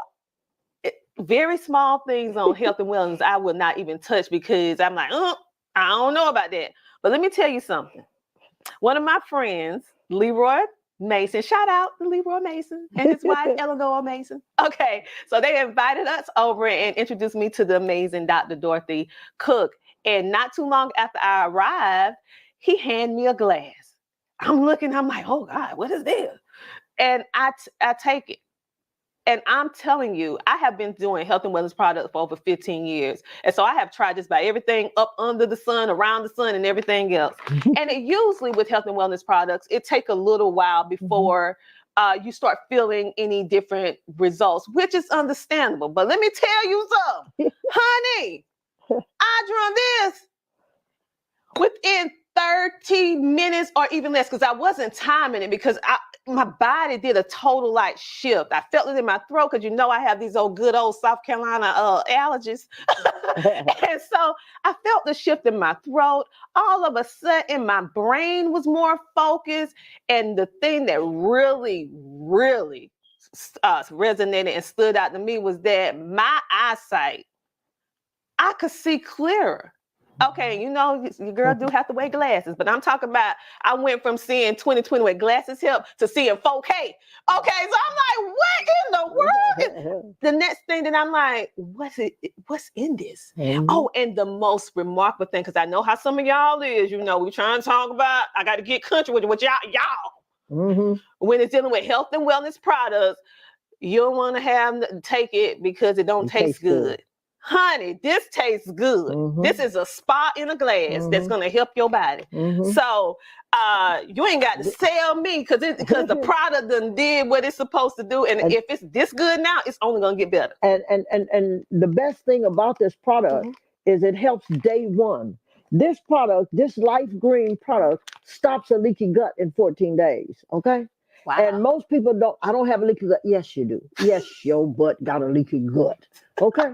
very small things on health and wellness I would not even touch because I'm like, I don't know about that. But let me tell you something. One of my friends, Leroy Mason, shout out to Leroy Mason and his wife, Eleanor Mason. Okay, so they invited us over and introduced me to the amazing Dr. Dorothy Cook. And not too long after I arrived, he handed me a glass. I'm looking, I'm like, oh God, what is this? And I take it. And I'm telling you, I have been doing health and wellness products for over 15 years. And so I have tried just about everything up under the sun, around the sun, and everything else. And it usually with health and wellness products, it takes a little while before you start feeling any different results, which is understandable. But let me tell you something, honey, I done this within 30 minutes or even less because I wasn't timing it because my body did a total like shift. I felt it in my throat because you know I have these good old South Carolina allergies. And so I felt the shift in my throat. All of a sudden my brain was more focused. And the thing that really, really resonated and stood out to me was that my eyesight, I could see clearer. Okay, you know, your girl do have to wear glasses, but I'm talking about I went from seeing 20/20 with glasses help to seeing 4K. Okay, so I'm like, what in the world? The next thing that I'm like, what's in this? Oh, and the most remarkable thing, because I know how some of y'all is, you know, we trying to talk about, I got to get country with y'all. When it's dealing with health and wellness products, you don't want to take it because it don't taste good. Honey, this tastes good. This is a spot in a glass that's going to help your body. So you ain't got to sell me because the product done did what it's supposed to do. And if it's this good now, it's only going to get better. And the best thing about this product is it helps day one. This product, this Life Green product, stops a leaky gut in 14 days. Okay. Wow. And most people I don't have a leaky gut. Yes, you do. Yes, your butt got a leaky gut. Okay.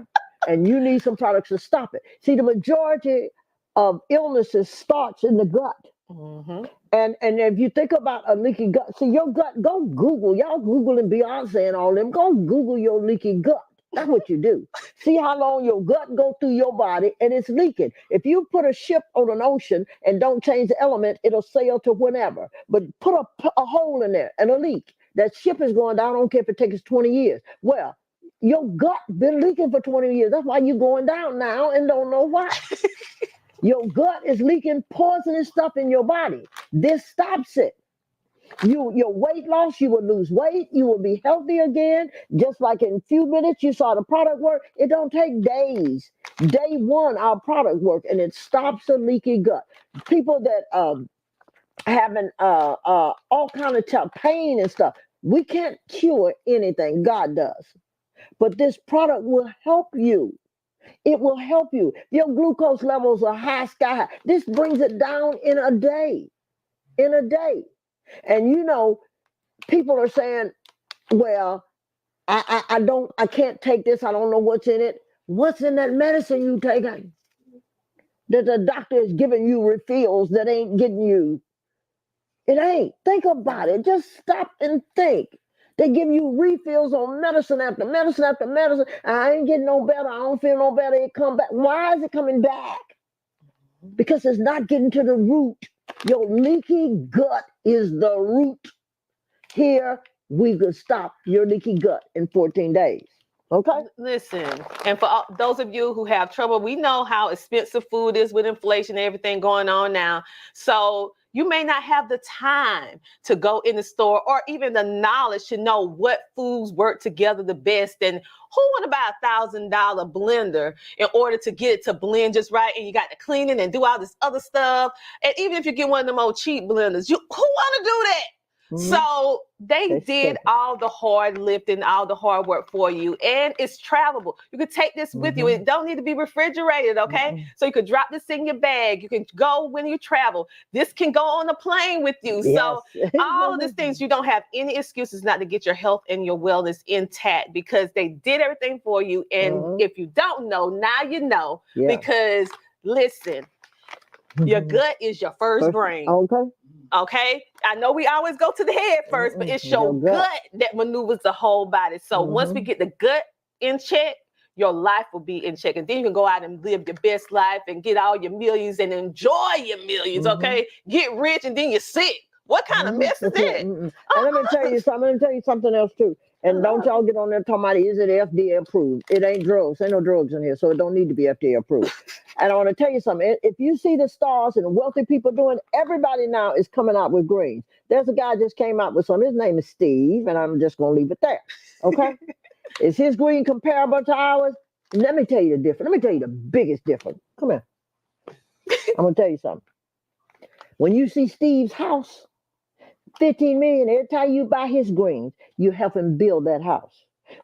And you need some products to stop it. See, the majority of illnesses starts in the gut. And if you think about a leaky gut, see your gut, go Google. Y'all Googling Beyonce and all them. Go Google your leaky gut. That's what you do. See how long your gut go through your body and it's leaking. If you put a ship on an ocean and don't change the element, it'll sail to whenever. But put a hole in there and a leak. That ship is going down. I don't care if it takes 20 years. Well, your gut been leaking for 20 years. That's why you're going down now and don't know why. Your gut is leaking poisonous stuff in your body. This stops it. Your weight loss, you will lose weight. You will be healthy again. Just like in a few minutes, you saw the product work. It don't take days. Day one, our product work, and it stops a leaky gut. People that having all kind of pain and stuff, we can't cure anything. God does. But this product will help you. It will help you. Your glucose levels are sky high. This brings it down in a day. In a day. And you know, people are saying, well, I can't take this. I don't know what's in it. What's in that medicine you taking? That the doctor is giving you refills that ain't getting you. It ain't. Think about it. Just stop and think. They give you refills on medicine after medicine after medicine. I ain't getting no better. I don't feel no better. It come back. Why is it coming back? Because it's not getting to the root. Your leaky gut is the root. Here, we could stop your leaky gut in 14 days. Okay? Listen, and for those of you who have trouble, we know how expensive food is with inflation and everything going on now. So you may not have the time to go in the store or even the knowledge to know what foods work together the best. And who want to buy $1,000 blender in order to get it to blend just right? And you got to clean it and do all this other stuff. And even if you get one of them old cheap blenders, who want to do that? So they did all the hard lifting, all the hard work for you, and it's travelable. You could take this with you. It don't need to be refrigerated, okay? So you could drop this in your bag. You can go when you travel. This can go on a plane with you. So all of these things, you don't have any excuses not to get your health and your wellness intact because they did everything for you. And if you don't know, now you know. Because listen, your gut is your first brain. Okay. I know we always go to the head first, but it's your gut that maneuvers the whole body. So once we get the gut in check, your life will be in check. And then you can go out and live your best life and get all your millions and enjoy your millions. Okay. Get rich and then you're sick. What kind of mess is that? And let me tell you something. Let me tell you something else too. And don't y'all get on there talking about, is it FDA approved? It ain't drugs. Ain't no drugs in here, so it don't need to be FDA approved. And I want to tell you something. If you see the stars and the wealthy people doing, everybody now is coming out with greens. There's a guy just came out with some. His name is Steve, and I'm just going to leave it there. Okay? Is his green comparable to ours? Let me tell you the difference. Let me tell you the biggest difference. Come here. I'm going to tell you something. When you see Steve's house, 15 million, every time you buy his greens, you help him build that house.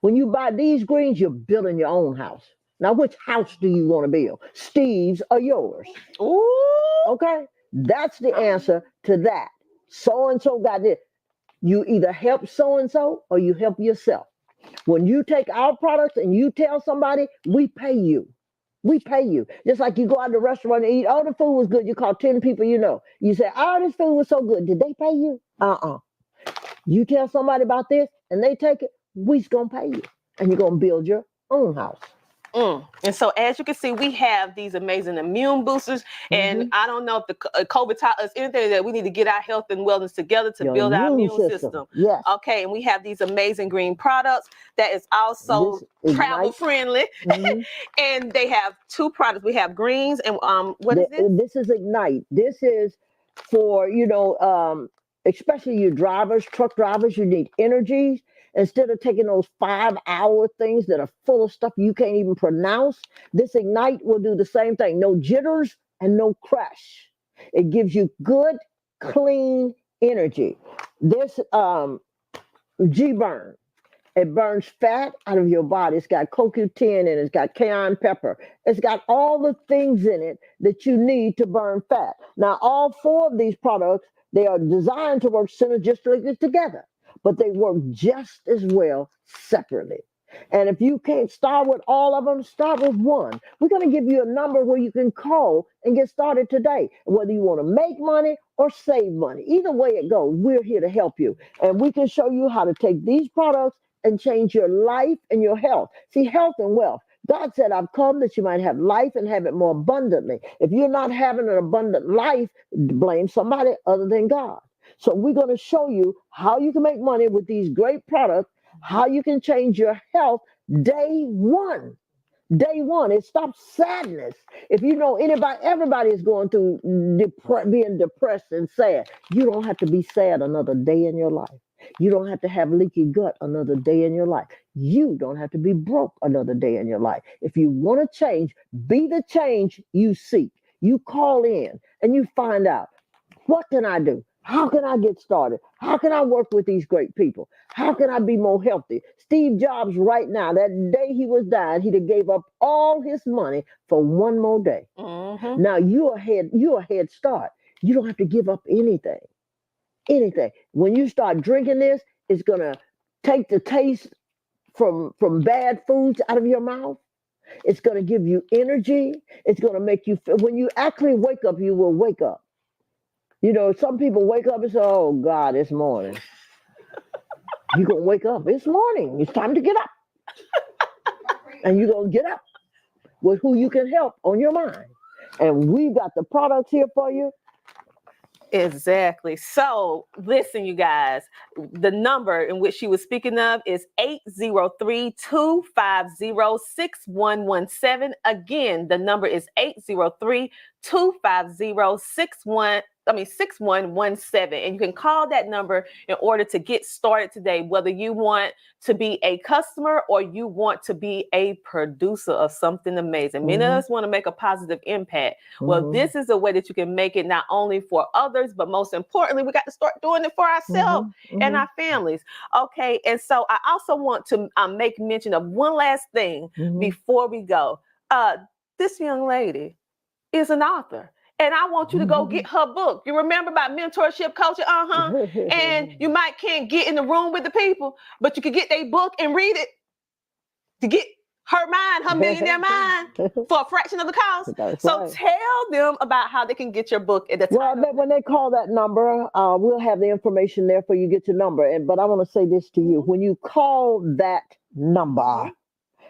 When you buy these greens, you're building your own house. Now, which house do you want to build? Steve's or yours? Ooh. Okay? That's the answer to that. So-and-so got this. You either help so-and-so or you help yourself. When you take our products and you tell somebody, we pay you. We pay you. Just like you go out to the restaurant and eat, oh, the food was good. You call 10 people you know. You say, oh, this food was so good. Did they pay you? You tell somebody about this and they take it, we's going to pay you. And you're going to build your own house. And so as you can see, we have these amazing immune boosters. And I don't know if the COVID taught us anything that we need to get our health and wellness together to build our immune system. Yes. Okay. And we have these amazing green products that is also travel friendly. And they have two products. We have greens and what is this? This is Ignite. This is for, especially you drivers, truck drivers, you need energy. Instead of taking those 5-hour things that are full of stuff you can't even pronounce, this Ignite will do the same thing. No jitters and no crash. It gives you good, clean energy. This G-Burn, it burns fat out of your body. It's got CoQ10 in it. It's got cayenne pepper. It's got all the things in it that you need to burn fat. Now, all 4 of these products, they are designed to work synergistically together, but they work just as well separately. And if you can't start with all of them, start with one. We're going to give you a number where you can call and get started today. Whether you want to make money or save money, either way it goes, we're here to help you. And we can show you how to take these products and change your life and your health. See, health and wealth. God said, I've come that you might have life and have it more abundantly. If you're not having an abundant life, blame somebody other than God. So we're going to show you how you can make money with these great products, how you can change your health day one. Day one, it stops sadness. If you know everybody is going through being depressed and sad. You don't have to be sad another day in your life. You don't have to have leaky gut another day in your life. You don't have to be broke another day in your life. If you want to change, be the change you seek. You call in and you find out, what can I do? How can I get started? How can I work with these great people? How can I be more healthy? Steve Jobs right now, that day he was dying, he'd have gave up all his money for one more day. Now you're a head start. You don't have to give up anything. Anything. When you start drinking this, it's going to take the taste from bad foods out of your mouth. It's going to give you energy. It's going to make you feel, when you actually wake up, you will wake up. You know, some people wake up and say, oh, God, it's morning. You're going to wake up. It's morning. It's time to get up. And you're going to get up with who you can help on your mind. And we've got the products here for you. Exactly. So listen, you guys, the number in which she was speaking of is 803-250-6117. Again, the number is 6117. And you can call that number in order to get started today, whether you want to be a customer or you want to be a producer of something amazing. Many of us want to make a positive impact. Well, this is a way that you can make it not only for others, but most importantly, we got to start doing it for ourselves and our families. Okay. And so I also want to make mention of one last thing before we go. This young lady is an author. And I want you to go get her book. You remember about mentorship coaching? And you can't get in the room with the people, but you can get their book and read it to get her mind, her millionaire mind, for a fraction of the cost. That's so right. tell them about how they can get your book at the time. Well, when they call that number, we'll have the information there for you. Get your number. But I want to say this to you: when you call that number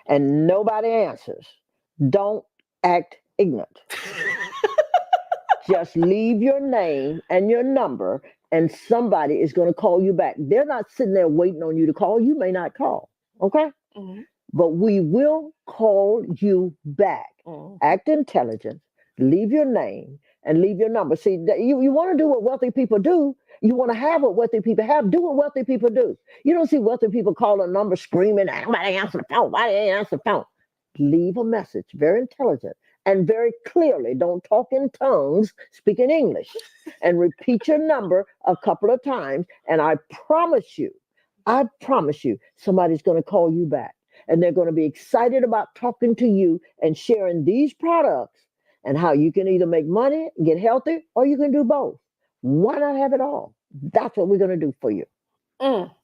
and nobody answers, don't act ignorant. Just leave your name and your number, and somebody is going to call you back. They're not sitting there waiting on you to call. You may not call, okay? But we will call you back. Act intelligent, leave your name, and leave your number. See, you want to do what wealthy people do. You want to have what wealthy people have. Do what wealthy people do. You don't see wealthy people call a number screaming, "Nobody answer the phone. Why they answer the phone?" Leave a message, very intelligent. And very clearly, don't talk in tongues, speak in English, and repeat your number a couple of times. And I promise you, somebody's going to call you back. And they're going to be excited about talking to you and sharing these products and how you can either make money, get healthy, or you can do both. Why not have it all? That's what we're going to do for you. Well,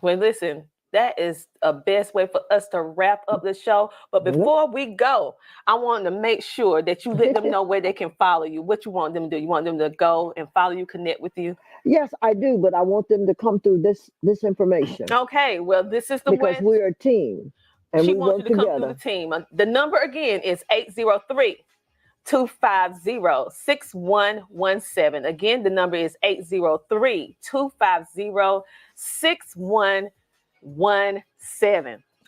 listen. That is a best way for us to wrap up the show. But before we go, I want to make sure that you let them know where they can follow you. What you want them to do? You want them to go and follow you, connect with you? Yes, I do. But I want them to come through this information. Okay. Well, this is the because we're a team and she we wants work you to together. Come through the team. The number again is 803-250-6117. Again, the number is 803-250-6117. And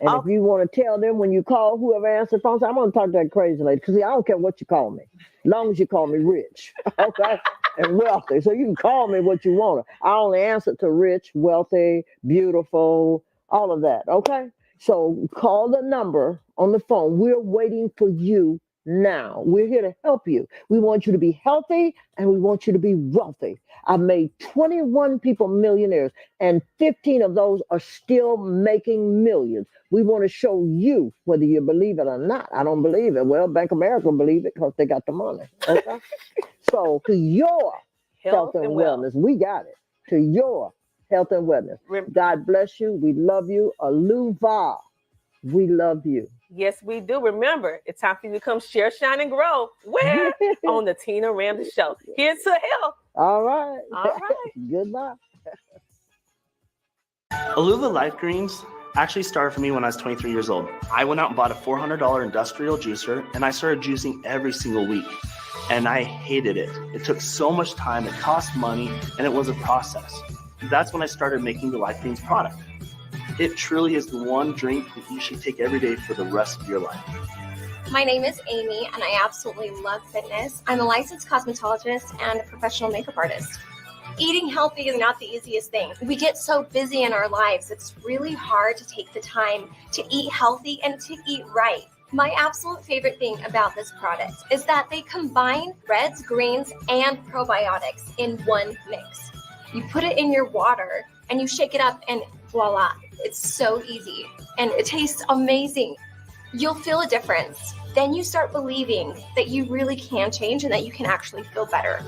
if you want to tell them when you call whoever answers the phone, say, I'm going to talk to that crazy lady, because I don't care what you call me, as long as you call me rich, okay, and wealthy. So you can call me what you want. I only answer to rich, wealthy, beautiful, all of that, okay? So call the number on the phone. We're waiting for you now. We're here to help you. We want you to be healthy and we want you to be wealthy. I've made 21 people millionaires, and 15 of those are still making millions. We want to show you whether you believe it or not. I don't believe it. Well, Bank of America believe it because they got the money. Okay? So to your health and wellness, we got it. To your health and wellness. God bless you. We love you. Aluva, we love you. Yes, we do. Remember, it's time for you to come share, shine, and grow. Where? On the Tina Ramsay Show. Here to help. All right. All right. Goodbye. Aluva Life Greens actually started for me when I was 23 years old. I went out and bought a $400 industrial juicer, and I started juicing every single week. And I hated it. It took so much time, it cost money, and it was a process. That's when I started making the Life Greens product. It truly is the one drink that you should take every day for the rest of your life. My name is Amy, and I absolutely love fitness. I'm a licensed cosmetologist and a professional makeup artist. Eating healthy is not the easiest thing. We get so busy in our lives, it's really hard to take the time to eat healthy and to eat right. My absolute favorite thing about this product is that they combine reds, greens, and probiotics in one mix. You put it in your water and you shake it up and voila, it's so easy and it tastes amazing. You'll feel a difference. Then you start believing that you really can change and that you can actually feel better.